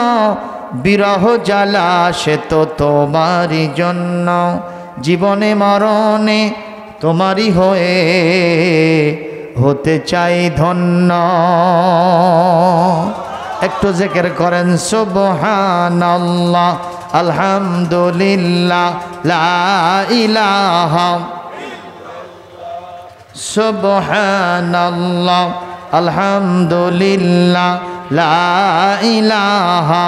বিরহ জ্বালা সে তো তোমারই জন্য। জীবনে মরণে তোমারই হয়ে হতে চাই ধন্য। একটু জিকির করেন, সুবহানাল্লাহ, আলহামদুলিল্লাহ, লা ইলাহা, সুবহানাল্লাহ, আলহামদুলিল্লাহ, লা ইলাহা,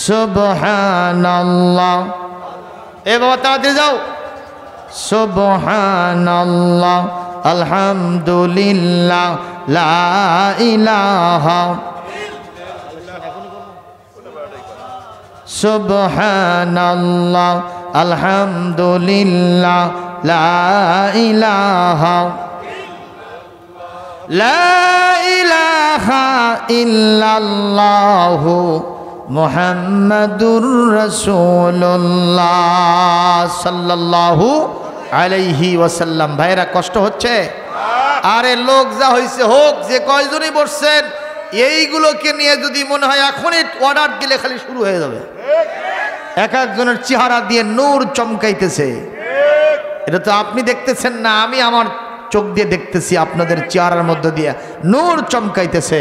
সুবহানাল্লাহ। এ বাবা তাড়াতাড়ি যাও। সুবহানাল্লাহ, আলহামদুলিল্লাহ, লা ইলাহা, সুবহানাল্লাহ, আলহামদুলিল্লাহ, লা ইলাহা, লা ইলাহা ইল্লাল্লাহু মুহাম্মাদুর রাসূলুল্লাহ সাল্লাল্লাহু আলাইহি ওয়াসাল্লাম। ভাইরা কষ্ট হচ্ছে? আরে লোক যা হয়েছে হোক, যে কয়জনই বসছেন এইগুলোকে নিয়ে যদি মনে হয় এখনই অর্ডার দিলে খালি শুরু হয়ে যাবে। এক একজনের চেহারা দিয়ে নূর চমকাইতেছে। এটা তো আপনি দেখতেছেন না, আমি আমার চোখ দিয়ে দেখতেছি আপনাদের চেহারার মধ্যে দিয়ে নূর চমকাইতেছে।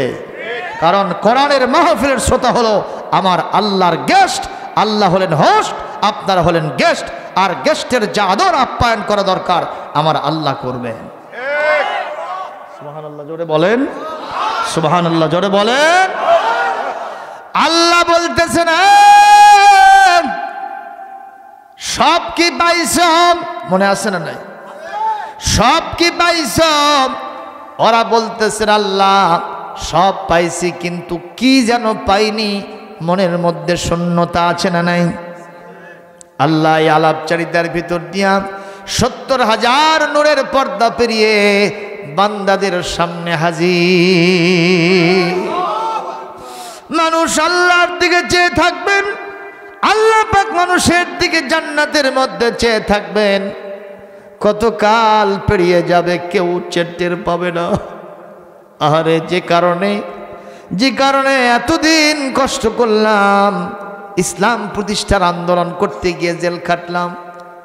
কারণ কোরআনের মাহফিলের শ্রোতা হলো আমার আল্লাহর গেস্ট, আল্লাহ হলেন হোস্ট, আপনারা হলেন গেস্ট। আর গেস্টের যা আদর আপ্যায়ন করা দরকার আমার আল্লাহ করবেন। সুবহানাল্লাহ জোরে বলেন, সুবহানাল্লাহ জোরে বলেন। আল্লাহ বলতেছেন সব কি পাইছ, মনে আছে না নাই? সব কি পাইছ? ওরা বলতেছেন আল্লাহ সব পাইছি, কিন্তু কি যেন পাইনি, মনের মধ্যে শূন্যতা আছে না নাই? আল্লাহ এই আলাপচারিতার ভিতর দিয়া ৭০,০০০ নূরের পর্দা পেরিয়ে বান্দাদের সামনে হাজির। মানুষ আল্লাহর দিকে চেয়ে থাকবেন, আল্লাহ পাক মানুষের দিকে জান্নাতের মধ্যে চেয়ে থাকবেন। কত কাল পেরিয়ে যাবে কেউ টের পাবে না। আহারে যে কারণে এতদিন কষ্ট করলাম, ইসলাম প্রতিষ্ঠার আন্দোলন করতে গিয়ে জেল খাটলাম,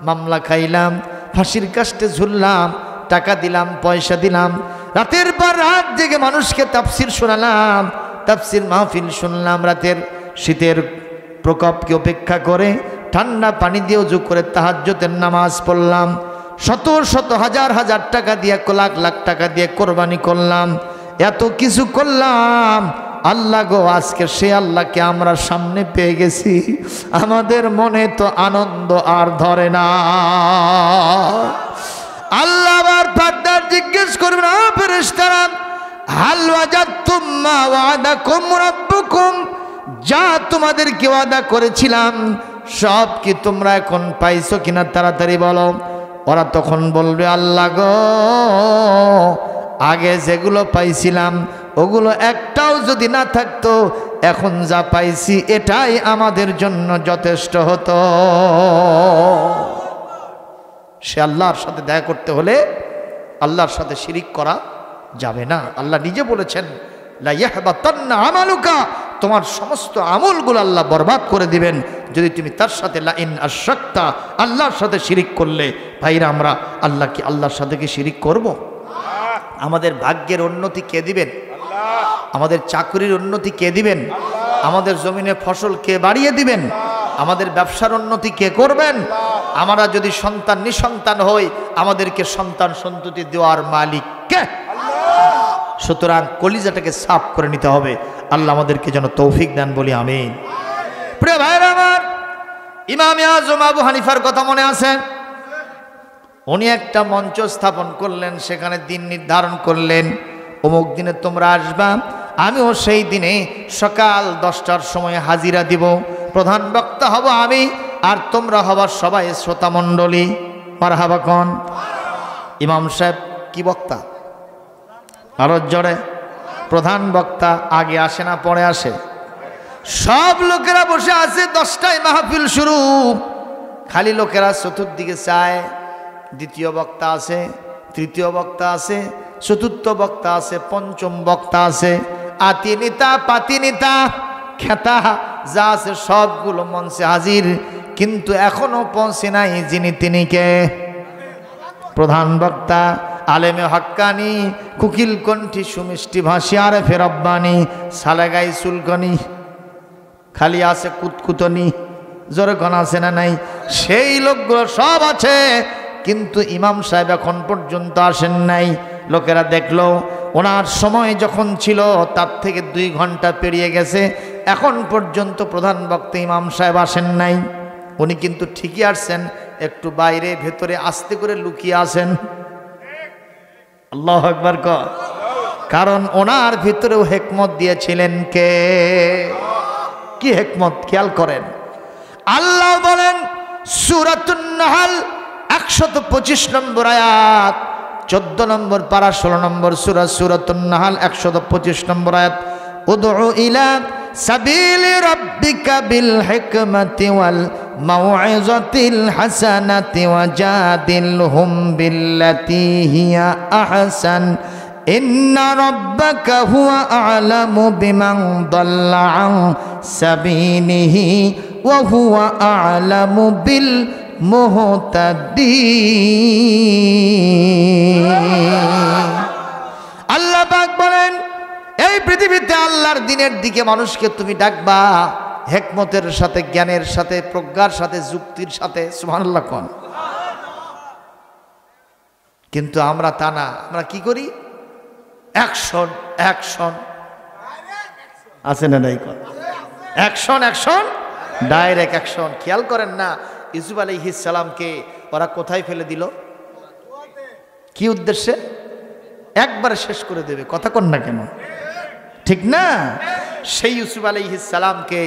মামলা খাইলাম, ফাঁসির কাস্টে ঝুললাম, টাকা দিলাম, পয়সা দিলাম, রাতের পর রাত জেগে মানুষকে তাফসির শোনালাম, তাফসির মাহফিল শুনলাম, রাতের শীতের প্রকোপকে উপেক্ষা করে ঠান্ডা পানি দিয়ে উযু করে তাহাজ্জুদের নামাজ পড়লাম, শত শত হাজার হাজার টাকা দিয়ে, লাখ লাখ টাকা দিয়ে কোরবানি করলাম, এত কিছু করলাম। আল্লাহ গো, আজকে সে আল্লাহকে আমরা সামনে পেয়ে গেছি, আমাদের মনে তো আনন্দ আর ধরে না। আল্লাহ আবার ফারদার জিজ্ঞেস করবেন, ফেরেশতারা হাল ওয়াজাদতুম মা ওয়াদাকুম রাব্বুকুম, যা তোমাদেরকে ওয়াদা করেছিলাম সব কি তোমরা এখন পাইছো কিনা, তাড়াতাড়ি বলো। ওরা তখন বলবে আল্লাহ গো, আগে যেগুলো পাইছিলাম ওগুলো একটাও যদি না থাকতো, এখন যা পাইছি এটাই আমাদের জন্য যথেষ্ট হতো। সে আল্লাহর সাথে দেখা করতে হলে আল্লাহর সাথে শিরিক করা যাবে না। আল্লাহ নিজে বলেছেন লা ইয়াহবাতান্না আমালুকা, তোমার সমস্ত আমলগুলো আল্লাহ বরবাদ করে দিবেন যদি তুমি তার সাথে লা ইন আশরাকতা, আল্লাহর সাথে শিরিক করলে। ভাইরা, আমরা আল্লাহর সাথে কি শিরিক করব? আমাদের ভাগ্যের উন্নতি কে দিবেন? আমাদের চাকরির উন্নতি কে দিবেন? আমাদের জমিনে ফসল কে বাড়িয়ে দিবেন? আমাদের ব্যবসার উন্নতি কে করবেন? আমরা যদি সন্তান নিঃসন্তান হই, আমাদেরকে সন্তান সন্ততি দেওয়ার মালিক কে? সুতরাং কলিজাটাকে সাফ করে নিতে হবে। আল্লাহ আমাদেরকে যেন তৌফিক দেন, বলি আমিন। প্রিয় ভাইরা আমার, ইমামে আজম আবু হানিফার কথা মনে আছে? উনি একটা মঞ্চ স্থাপন করলেন, সেখানে দিন নির্ধারণ করলেন, অমুক দিনে তোমরা আসবা, আমিও সেই দিনে সকাল 10টার সময় হাজিরা দিব, প্রধান বক্তা হব আমি, আর তোমরা হবার সবাই শ্রোতা মণ্ডলী। মারহাবা কোন? ইমাম সাহেব কি বক্তা? আরো জোরে। প্রধান বক্তা আগে আসে না পরে আসে? সব লোকেরা বসে আছে, 10টায় মাহফিল শুরু, খালি লোকেরা চতুর্দিকে চায়। দ্বিতীয় বক্তা আছে, তৃতীয় বক্তা আছে, চতুর্থ বক্তা আছে, পঞ্চম বক্তা আছে, আতি নেতা পাতি নেতা খেতা যা আছে সবগুলো মঞ্চে হাজির, কিন্তু এখনো পৌঁছে নাই যিনি তিনি কে? প্রধান বক্তা, আলেমে হক্কানি, কুকিল কণ্ঠী, সুমিষ্টি ভাষী, আরেফে রব্বানি, সালেগাই সুলকনি, খালি আছে কুতকুতনি। জোরে কোন আছে না নাই? সেই লোকগুলো সব আছে, কিন্তু ইমাম সাহেব এখন পর্যন্ত আসেন নাই। লোকেরা দেখলো ওনার সময় যখন ছিল তার থেকে 2 ঘন্টা পেরিয়ে গেছে, এখন পর্যন্ত প্রধান বক্তা ইমাম সাহেব আসেন নাই। উনি কিন্তু ঠিকই আসছেন, একটু বাইরে ভেতরে আস্তে করে লুকিয়ে আসেন। আল্লাহু আকবার কর। কারণ ওনার ভিতরেও হিকমত দিয়েছিলেন কে? কি হিকমত? খেয়াল করেন। আল্লাহ বলেন সূরাতুন নাহল 125 নম্বর আয়াত, 14 নম্বর পারা 16 নম্বর সূরা, সূরাতুন নাহল 125 নম্বর আয়াত, উদউ ইলা সাবিলি রাব্বিকা বিল হিকমাতি ওয়াল মাউইযাতিল হাসানাতি ওয়াজাদিলহুম বিল্লাতী হিয়া আহসান ইন্না রাব্বাকা হুয়া আ'লামু বিমান দাল্লা আন সাবিলিহি ওয়া হুয়া আ'লামু বিল মুহতাদিন। আল্লাহ পাক বলেন, এই পৃথিবীতে আল্লাহর দ্বীনের দিকে মানুষকে তুমি ডাকবা হিকমতের সাথে, জ্ঞানের সাথে, প্রজ্ঞার সাথে, যুক্তির সাথে। সুবহানাল্লাহ কোন। কিন্তু আমরা তা না, আমরা কি করি? অ্যাকশন অ্যাকশন আছে না নাই? Action action direct action. খেয়াল করেন না ইউসুফ আলাইহিস সালামকে ওরা কোথায় ফেলে দিল? কি উদ্দেশ্যে? একবারে শেষ করে দেবে। কথা কন না কেন? ঠিক না? সেই ইউসুফ আলাইহিস সালামকে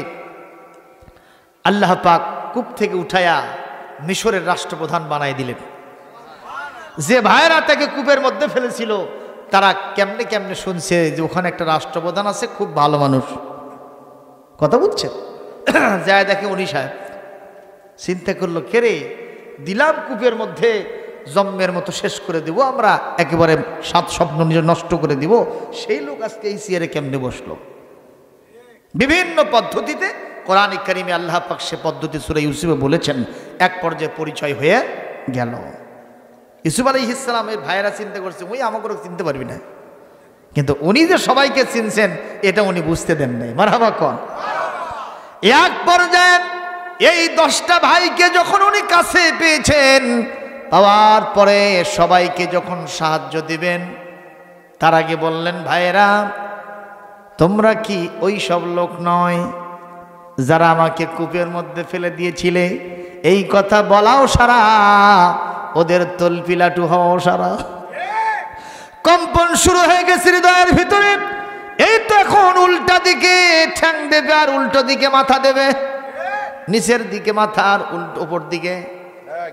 আল্লাহ পাক কূপ থেকে উঠায়া মিশরের রাষ্ট্রপ্রধান বানাই দিলেন। যে ভাইরা তাকে কূপের মধ্যে ফেলেছিল তারা কেমনে কেমনে শুনছে যে ওখানে একটা রাষ্ট্রপ্রধান আছে, খুব ভালো মানুষ। কথা বুঝছেন? যায় দেখে উনি সাহেব। চিন্তা করলো, কে রে, দিলাম কূপের মধ্যে জম্মের মতো শেষ করে দেব আমরা, একেবারে সাত স্বপ্ন নিজে নষ্ট করে দিব। সেই লোক আজকে এই চেয়ারে কেমনে বসলো? বিভিন্ন পদ্ধতিতে কোরআন কারিমে আল্লাহ পাক সে পদ্ধতি সূরা ইউসুফে বলেছেন। এক পর্যায়ে পরিচয় হয়ে গেল। ইউসুফ আলাইহিস সালামের ভাইয়েরা চিন্তা করছে, ওই আমাকে চিনতে পারবি না, কিন্তু উনি যে সবাইকে চিনছেন এটা উনি বুঝতে দেন নাই। মারহাবা কোন। এক পর্যায়ে এই 10টা ভাইকে যখন উনি কাছে পেয়েছেন, পাওয়ার পরে সবাইকে যখন সাহায্য দিবেন, তার আগে বললেন, ভাইয়েরা তোমরা কি ওই সব লোক নয় যারা আমাকে কূপের মধ্যে ফেলে দিয়েছিলে? এই কথা বলাও সারা, ওদের তলপিলাটু হওয়াও সারা। কম্পন শুরু হয়ে গেছে হৃদয়ের ভিতরে। এই তো এখন উল্টা দিকে ঠ্যাং দেবে আর উল্টো দিকে মাথা দেবে, নিচের দিকে মাথা আর উপর দিকে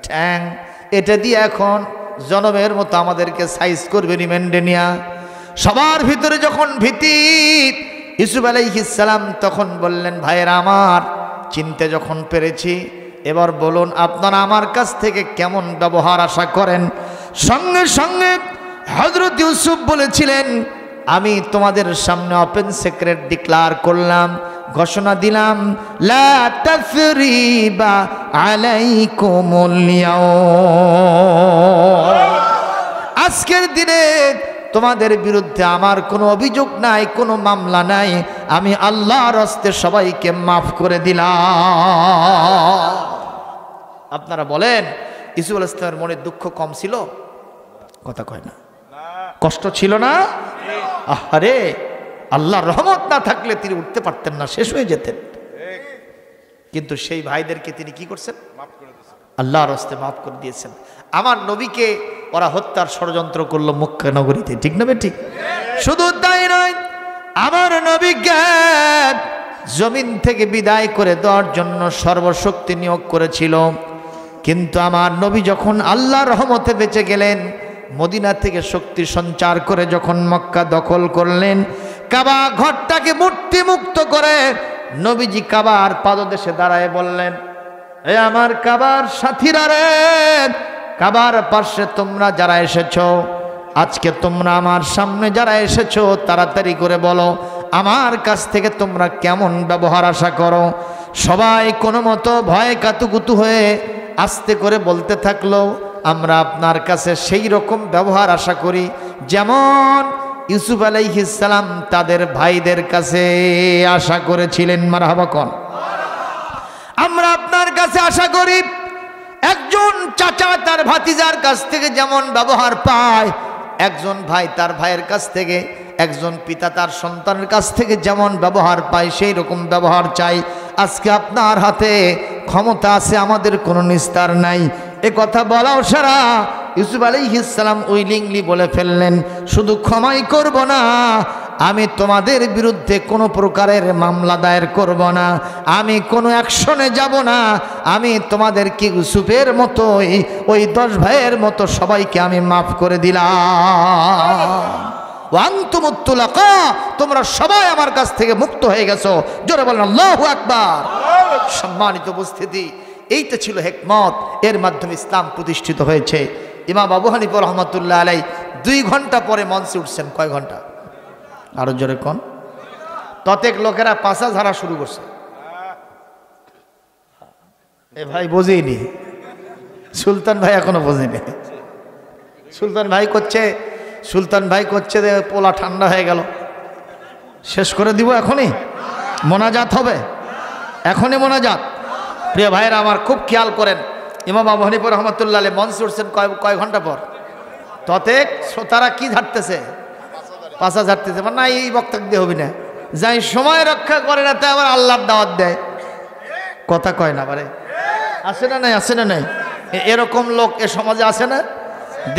ঠ্যাং। এটা দিয়ে এখন জনমের মতো আমাদেরকে সাইজ করবে রিমান্ডে নিয়া। সবার ভিতরে যখন ভীতি, ইউসুফ আলাইহিস সালাম তখন বললেন, ভাইয়েরা আমার, চিনতে যখন পেরেছি, এবার বলুন আপনারা আমার কাছ থেকে কেমন ব্যবহার আশা করেন? সঙ্গে সঙ্গে হযরত ইউসুফ বলেছিলেন, আমি তোমাদের সামনে ওপেন সিক্রেট ডিক্লার করলাম, ঘোষণা দিলাম, লা তাসরিবা আলাইকুমুল ইয়াউম, আজকের দিনে তোমাদের বিরুদ্ধে আমার কোনো অভিযোগ নাই, কোনো মামলা নাই। আমি আল্লাহর হস্তে সবাইকে মাফ করে দিলাম। আপনারা বলেন, ইউসুফ আলাইহিস সালামের মনে দুঃখ কম ছিল? কথা কয় না। কষ্ট ছিল না? আরে আল্লাহর রহমত না থাকলে তিনি উঠতে পারতেন না, শেষ হয়ে যেতেন। কিন্তু সেই ভাইদেরকে তিনি কি করছেন? আল্লাহর হস্তে মাফ করে দিয়েছেন। আমার নবীকে ওরা হত্যার ষড়যন্ত্র করলো মক্কা নগরীতে, ঠিক না? ঠিক। শুধু তাই নয়, আমার নবীকে জমিন থেকে বিদায় করে দেওয়ার জন্য সর্বশক্তি নিয়োগ করেছিল। কিন্তু আমার নবী যখন আল্লাহর রহমতে বেঁচে গেলেন, মদিনা থেকে শক্তি সঞ্চার করে যখন মক্কা দখল করলেন, কাবা ঘরটাকে মূর্তি মুক্ত করে নবীজি কাবার পাদদেশে দাঁড়ায় বললেন, এ আমার কাবার সাথীরা রে, কাবার পাশে তোমরা যারা এসেছো, আজকে তোমরা আমার সামনে যারা এসেছো, তাড়াতাড়ি করে বলো আমার কাছ থেকে তোমরা কেমন ব্যবহার আশা করো। সবাই কোনো মতো ভয়ে কাতুকুতু হয়ে আস্তে করে বলতে থাকলো, আমরা আপনার কাছে সেই রকম ব্যবহার আশা করি যেমন ইউসুফ আলাইহিস সালাম তাদের ভাইদের কাছে আশা করেছিলেন। মারহাবা কোন। আমরা আপনার কাছে আশা করি একজন চাচা তার ভাতিজার কাছ থেকে যেমন ব্যবহার পায়, একজন ভাই তার ভাইয়ের কাছ থেকে, একজন পিতা তার সন্তানের কাছ থেকে যেমন ব্যবহার পায়, সেই রকম ব্যবহার চাই। আজকে আপনার হাতে ক্ষমতা আছে, আমাদের কোনো নিস্তার নাই। এ কথা বলাও সারা। ইউসুফ আলাইহিস সালাম উইলিংলি বলে ফেললেন, শুধু ক্ষমাই করব না, আমি তোমাদের বিরুদ্ধে কোনো প্রকারের মামলা দায়ের করব না, আমি কোনো অ্যাকশনে যাব না, আমি তোমাদেরকে ইউসুফের মতোই ওই 10 ভাইয়ের মতো সবাইকে আমি মাফ করে দিলাম। ওয়ান্তুমুত তুলাকা, তোমরা সবাই আমার কাছ থেকে মুক্ত হয়ে গেছো। জোরে বলেন আল্লাহু আকবার। সম্মানিত উপস্থিতি, এইটা ছিল হিকমত, এর মাধ্যমে ইসলাম প্রতিষ্ঠিত হয়েছে। ইমাম আবু হানিফা রহমাতুল্লাহ আলাই 2 ঘন্টা পরে মঞ্চে উঠছেন। কয় ঘন্টা? আরো জোরে কোন? ততেক লোকেরা পাশা ঝাড়া শুরু করছে। এ ভাই বোঝেনি, সুলতান ভাই এখনো বোঝেনি। সুলতান ভাই করছে যে পোলা ঠান্ডা হয়ে গেল, শেষ করে দিব এখনই, মোনাজাত হবে এখনই মোনাজাত। প্রিয় ভাইরা আমার খুব খেয়াল করেন, ইমাম আবু হানিফা রহমাতুল্লাহ আলাইহি মঞ্চে উঠছেন কয় ঘন্টা পর। ততেক শ্রোতারা কি ঝাড়তেছে? পাশা ঝাড়তেছে। মানে না, এই বক্তব্য দিয়ে হবি না, যাই সময় রক্ষা করে না তাই আবার আল্লাহর দাওয়াত দেয়। কথা কয় না পারে, আছে না নাই? আছে না নাই? এরকম লোক এ সমাজে আছে না?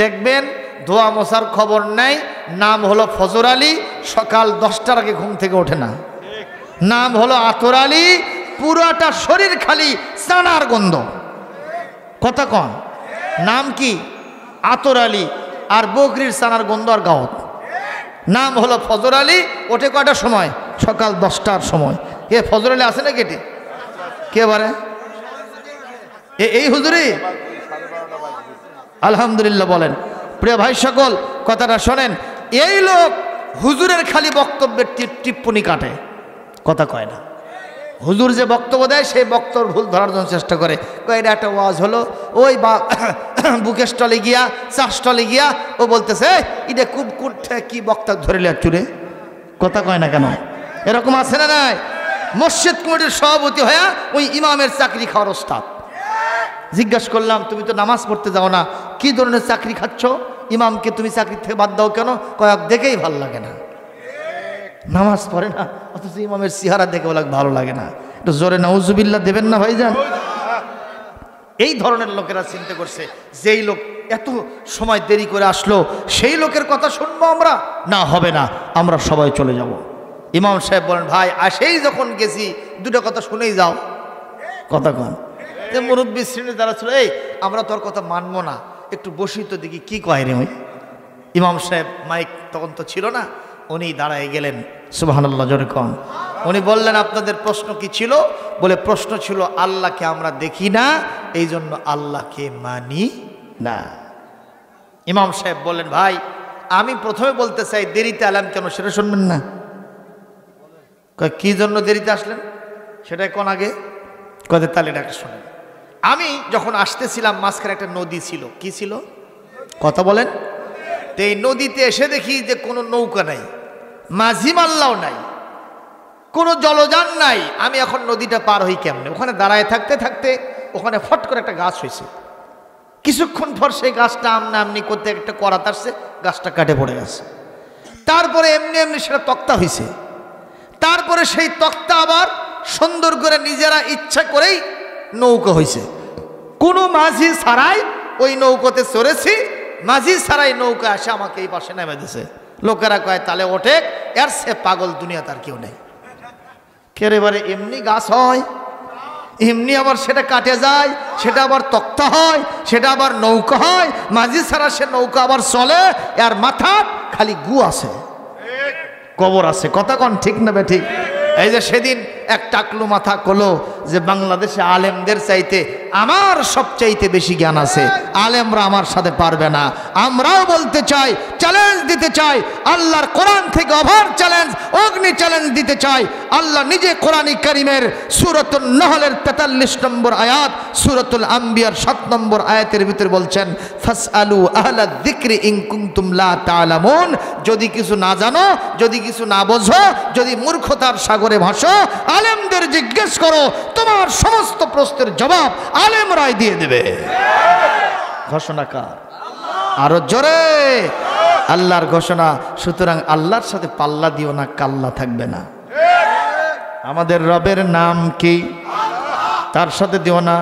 দেখবেন ধোয়া মশার খবর নাই, নাম হলো ফজর আলী, সকাল 10টার আগে ঘুম থেকে ওঠে না। নাম হলো আতর আলী, পুরাটা শরীর খালি চানার গন্ধ। কথা কন, নাম কি? আতর আলী, আর বকরির চানার গন্ধ আর গাওত। নাম হলো ফজর আলী, ওঠে কয়টার সময়? সকাল 10টার সময়। এ ফজর আলী আছে না কেটে? কে বারে? এই হুজুরি? আলহামদুলিল্লাহ বলেন। প্রিয় ভাই সকল, কথাটা শোনেন, এই লোক হুজুরের খালি বক্তব্যের টিপ্পনি কাটে, কথা কয় না। হুজুর যে বক্তব্য দেয় সেই বক্তব্য ভুল ধরার জন্য চেষ্টা করে। এটা একটা ওয়াজ হলো, ওই বা বুকের স্টলে গিয়া, চা স্টলে গিয়া ও বলতেছে এটা খুব কি বক্তা ধরে লিয়া চুরে। কথা কয় না কেন? এরকম আছে না নাই? মসজিদ কমিটির সভাপতি হয়ে ওই ইমামের চাকরি খাওয়ার ওস্তাদ। জিজ্ঞাসা করলাম, তুমি তো নামাজ পড়তে যাও না, কি ধরনের চাকরি খাচ্ছ? ইমামকে তুমি চাকরি থেকে বাদ দাও কেন? কয়েক দেখেই ভালো লাগে না, নামাজ পড়ে না, অথচ ইমামের চেহারা দেখে বলে ভালো লাগে না। একটু জোরে নাউজুবিল্লাহ দেবেন না ভাইজান? এই ধরনের লোকেরা চিন্তা করছে যেই লোক এত সময় দেরি করে আসলো সেই লোকের কথা শুনবো আমরা? না, হবে না, আমরা সবাই চলে যাব। ইমাম সাহেব বলেন, ভাই আসেই যখন গেছি দুটো কথা শুনেই যাও। কথা কন। যে মুরব্বী শ্রেণী যারা ছিল, এই আমরা তোর কথা মানবো না, একটু বসি তো দেখি কি কয় রে। ওই ইমাম সাহেব মাইক তখন তো ছিল না, উনি দাঁড়ায় গেলেন। সুবহানাল্লাহ জোরে কন। উনি বললেন, আপনাদের প্রশ্ন কি ছিল? বলে প্রশ্ন ছিল আল্লাহকে আমরা দেখি না, এই জন্য আল্লাহকে মানি না। ইমাম সাহেব বললেন, ভাই আমি প্রথমে বলতে চাই দেরিতে এলাম কেন সেটা শুনবেন না? কি জন্য দেরিতে আসলেন সেটাই কোন আগে কদে তালে ডাক্তার শোনেন। আমি যখন আসতেছিলাম মাঝখানে একটা নদী ছিল। কি ছিল? কথা বলেন। তো এই নদীতে এসে দেখি যে কোনো নৌকা নাই, মাঝি মাল্লাও নাই, কোনো জলযান নাই। আমি এখন নদীটা পার হই কেমনে? ওখানে দাঁড়ায় থাকতে থাকতে ওখানে ফট করে একটা গাছ হয়েছে। কিছুক্ষণ পর সেই গাছটা আমনা আমনি করতে একটা করাত আসছে, গাছটা কাটে পড়ে গেছে। তারপরে এমনি এমনি সেটা তক্তা হয়েছে। তারপরে সেই তক্তা আবার সুন্দর করে নিজেরা ইচ্ছা করেই নৌকা হয়েছে। কোনো মাঝি ছাড়াই ওই নৌকাতে চড়েছি, মাঝি ছাড়াই নৌকা আসে আমাকে এই পাশে নেমে দিয়েছে। লোকেরা কয় তালে ওঠে, এর সে পাগল দুনিয়া তার কেউ নেই। কেরেবারে এমনি গাছ হয়, এমনি আবার সেটা কাটে যায়, সেটা আবার তক্তা হয়, সেটা আবার নৌকা হয়। মাঝি ছাড়া সে নৌকা আবার চলে, আর মাথা খালি গু আছে, কবর আছে। কথা কন ঠিক না বে ঠিক? এই যে সেদিন এক টাকলু মাথা কলো যে বাংলাদেশে আলেমদের চাইতে আমার সবচাইতে বেশি জ্ঞান আছে, আলেমরা আমার সাথে পারবে না। আমরাও বলতে চাই, চ্যালেঞ্জ দিতে চাই, আল্লাহর কোরআন থেকে ওভার চ্যালেঞ্জ, অগ্নি চ্যালেঞ্জ দিতে চাই। আল্লাহ নিজে কোরআনে কারীমের সূরাতুন নাহলের 43 নম্বর আয়াত, সূরাতুল আম্বিয়ার 7 নম্বর আয়াতের ভিতরে বলছেন, ফাসআলু আহলায যিকরি ইন কুনতুম লা তা'লামুন। যদি কিছু না জানো, যদি কিছু না বোঝো, যদি মূর্খতার সাগরে ভাসো, আলেমদের জিজ্ঞেস করো, তোমার সমস্ত প্রশ্নের জবাব আলেমরাই দিয়ে দেবে। ঘোষণা কার? আরো জোরে আল্লাহর ঘোষণা। সুতরাং আল্লাহর সাথে পাল্লা দিও না, কাল্লা থাকবে না। আমাদের রবের নাম কি? তার সাথে দিও না,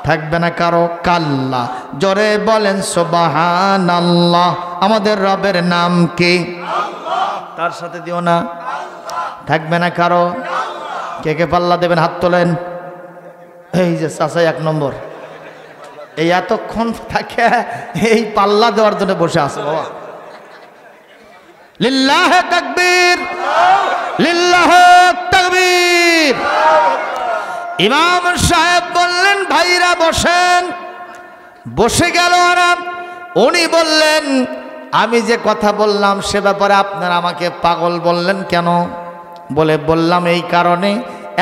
থাকবে না কারো কাল্লা। জোরে বলেন সুবহানাল্লাহ। আমাদের রবের নাম কি? তার সাথে দিও না, থাকবে না কারো। কে কে পাল্লা দেবেন হাত তোলেন। এই যে চাচা 1 নম্বর, এই এতক্ষণ থাকে এই পাল্লা দেওয়ার জন্য বসে আছে বাবা। লিল্লাহে তাকবীর, লিল্লাহে তাকবীর। ইমাম সাহেব বললেন, ভাইরা বসেন। বসে গেল আরাম। উনি বললেন, আমি যে কথা বললাম সে ব্যাপারে আপনারা আমাকে পাগল বললেন কেন? বললাম এই কারণে,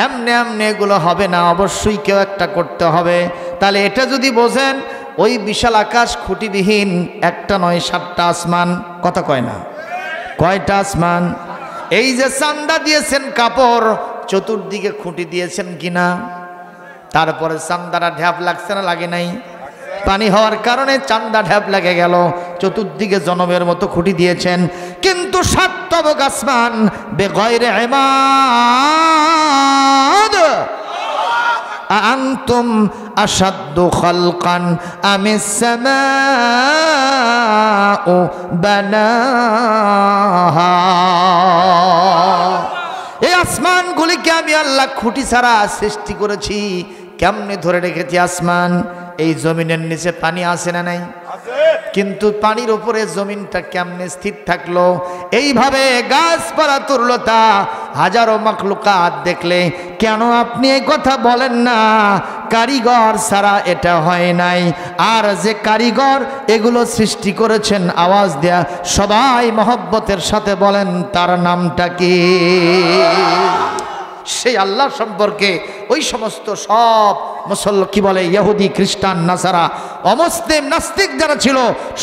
এমনি এমনি এগুলো হবে না, অবশ্যই কেউ একটা করতে হবে। তাহলে এটা যদি বোঝেন, ওই বিশাল আকাশ খুঁটিবিহীন, একটা নয় 7টা আসমান, কথা কয় না, কয়টা আসমান? এই যে চান্দা দিয়েছেন কাপড়, চতুর্দিকে খুঁটি দিয়েছেন কিনা? তারপরে চান্দাটা ঢ্যাপ লাগছে না লাগে নাই? পানি হওয়ার কারণে চান্দা ঢ্যাপ লেগে গেল, চতুর্দিকে জনমের মতো খুঁটি দিয়েছেন, কিন্তু 7 তবক আসমান বেগয়রে ইমাদ। আনতুম আশাদ্দু খালকান আমিস সামাউ বানাহা। এই আসমানগুলিকে আমি আল্লাহ খুঁটি ছাড়া সৃষ্টি করেছি। কেমনে ধরে রেখেছি আসমান? এই জমিনের নিচে পানি আছে না নাই? কিন্তু পানির উপরে জমিনটা কেমনে স্থির থাকলো? এইভাবে গাছপালা তরুলতা হাজারো মাখলুকাত দেখলে কেন আপনি এই কথা বলেন না? কারিগর ছাড়া এটা হয় নাই। আর যে কারিগর এগুলো সৃষ্টি করেছেন, আওয়াজ দেয়া সবাই মহব্বতের সাথে বলেন, তার নামটা কি? সেই আল্লাহ সম্পর্কে ওই সমস্ত সব কি বলে ইহুদি, খ্রিস্টান, নাসারা, অমুসলিম, নাস্তিক যারা ছিল,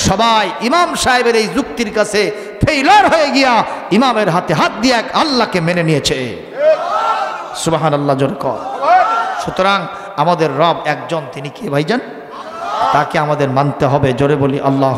সবাই ইমাম সাহেবের এই যুক্তির কাছে ফেইলার হয়ে গিয়া ইমামের হাতে হাত দিয়ে এক আল্লাহকে মেনে নিয়েছে। সুবহানাল্লাহ জোরে কর। সুতরাং আমাদের রব একজন, তিনি কে ভাইজান? তাকে আমাদের মানতে হবে। জোরে বলি আল্লাহ।